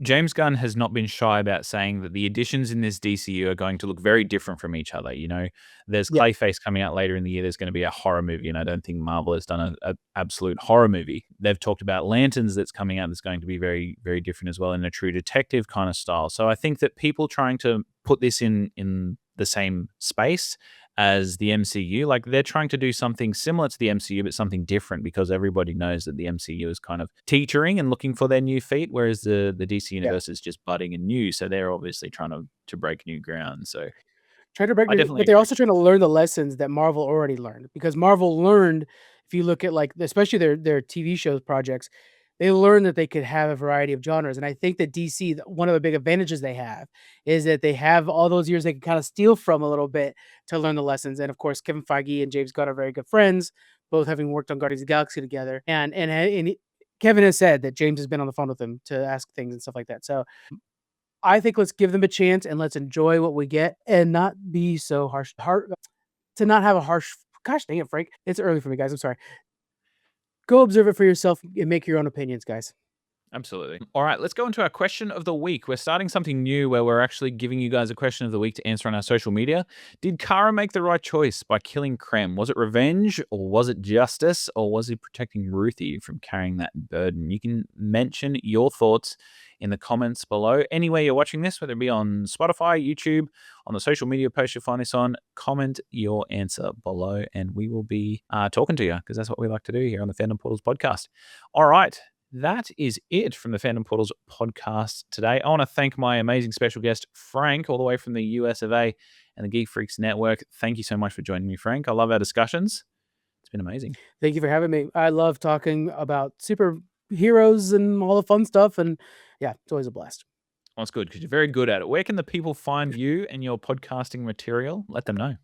James Gunn has not been shy about saying that the additions in this DCU are going to look very different from each other. There's Yeah, Clayface coming out later in the year. There's going to be a horror movie, and I don't think Marvel has done an absolute horror movie. They've talked about Lanterns that's coming out that's going to be very, very different as well in a true detective kind of style. So I think that people trying to put this in the same space as the MCU. Like they're trying to do something similar to the MCU, but something different because everybody knows that the MCU is kind of teetering and looking for their new feet, whereas the DC yeah. universe is just budding and new. So they're obviously trying to break new ground. So Trying to break I new, definitely but they're agree. also trying to learn the lessons that Marvel already learned, because Marvel learned, if you look at like especially their TV shows projects, they learned that they could have a variety of genres. And I think that DC, one of the big advantages they have is that they have all those years they can kind of steal from a little bit to learn the lessons. And of course, Kevin Feige and James Gunn are very good friends, both having worked on Guardians of the Galaxy together. Kevin has said that James has been on the phone with him to ask things and stuff like that. So I think let's give them a chance and let's enjoy what we get and not be so harsh. To not have a harsh. Gosh dang it, Frank! It's early for me, guys. I'm sorry. Go observe it for yourself and make your own opinions, guys. Absolutely. All right, let's go into our question of the week. We're starting something new where we're actually giving you guys a question of the week to answer on our social media. Did Kara make the right choice by killing Krem? Was it revenge or was it justice or was he protecting Ruthie from carrying that burden? You can mention your thoughts in the comments below. Anywhere you're watching this, whether it be on Spotify, YouTube, on the social media post you'll find this on, comment your answer below and we will be talking to you because that's what we like to do here on the Fandom Portals podcast. All right. That is it from the Fandom Portals podcast today. I want to thank my amazing special guest, Frank, all the way from the US of A and the Geek Freaks Network. Thank you so much for joining me, Frank. I love our discussions. It's been amazing. Thank you for having me. I love talking about superheroes and all the fun stuff. And yeah, it's always a blast. Well, it's good because you're very good at it. Where can the people find you and your podcasting material? Let them know.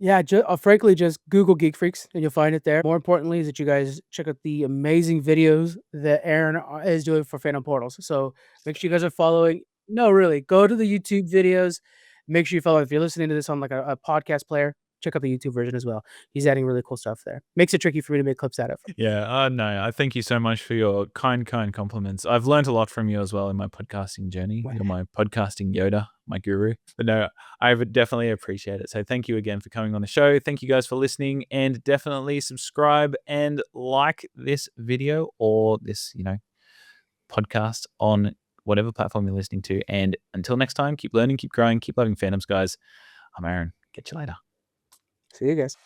Yeah, frankly, just Google Geek Freaks and you'll find it there. More importantly, is that you guys check out the amazing videos that Aaron is doing for Phantom Portals. So make sure you guys are following. No, really, go to the YouTube videos. Make sure you follow. If you're listening to this on like a podcast player, check out the YouTube version as well. He's adding really cool stuff there. Makes it tricky for me to make clips out of. Yeah, no, I thank you so much for your kind compliments. I've learned a lot from you as well in my podcasting journey. You're my podcasting Yoda, my guru. But no, I would definitely appreciate it. So thank you again for coming on the show. Thank you guys for listening and definitely subscribe and like this video or this, podcast on whatever platform you're listening to. And until next time, keep learning, keep growing, keep loving fandoms, guys. I'm Aaron. Catch you later. See you guys.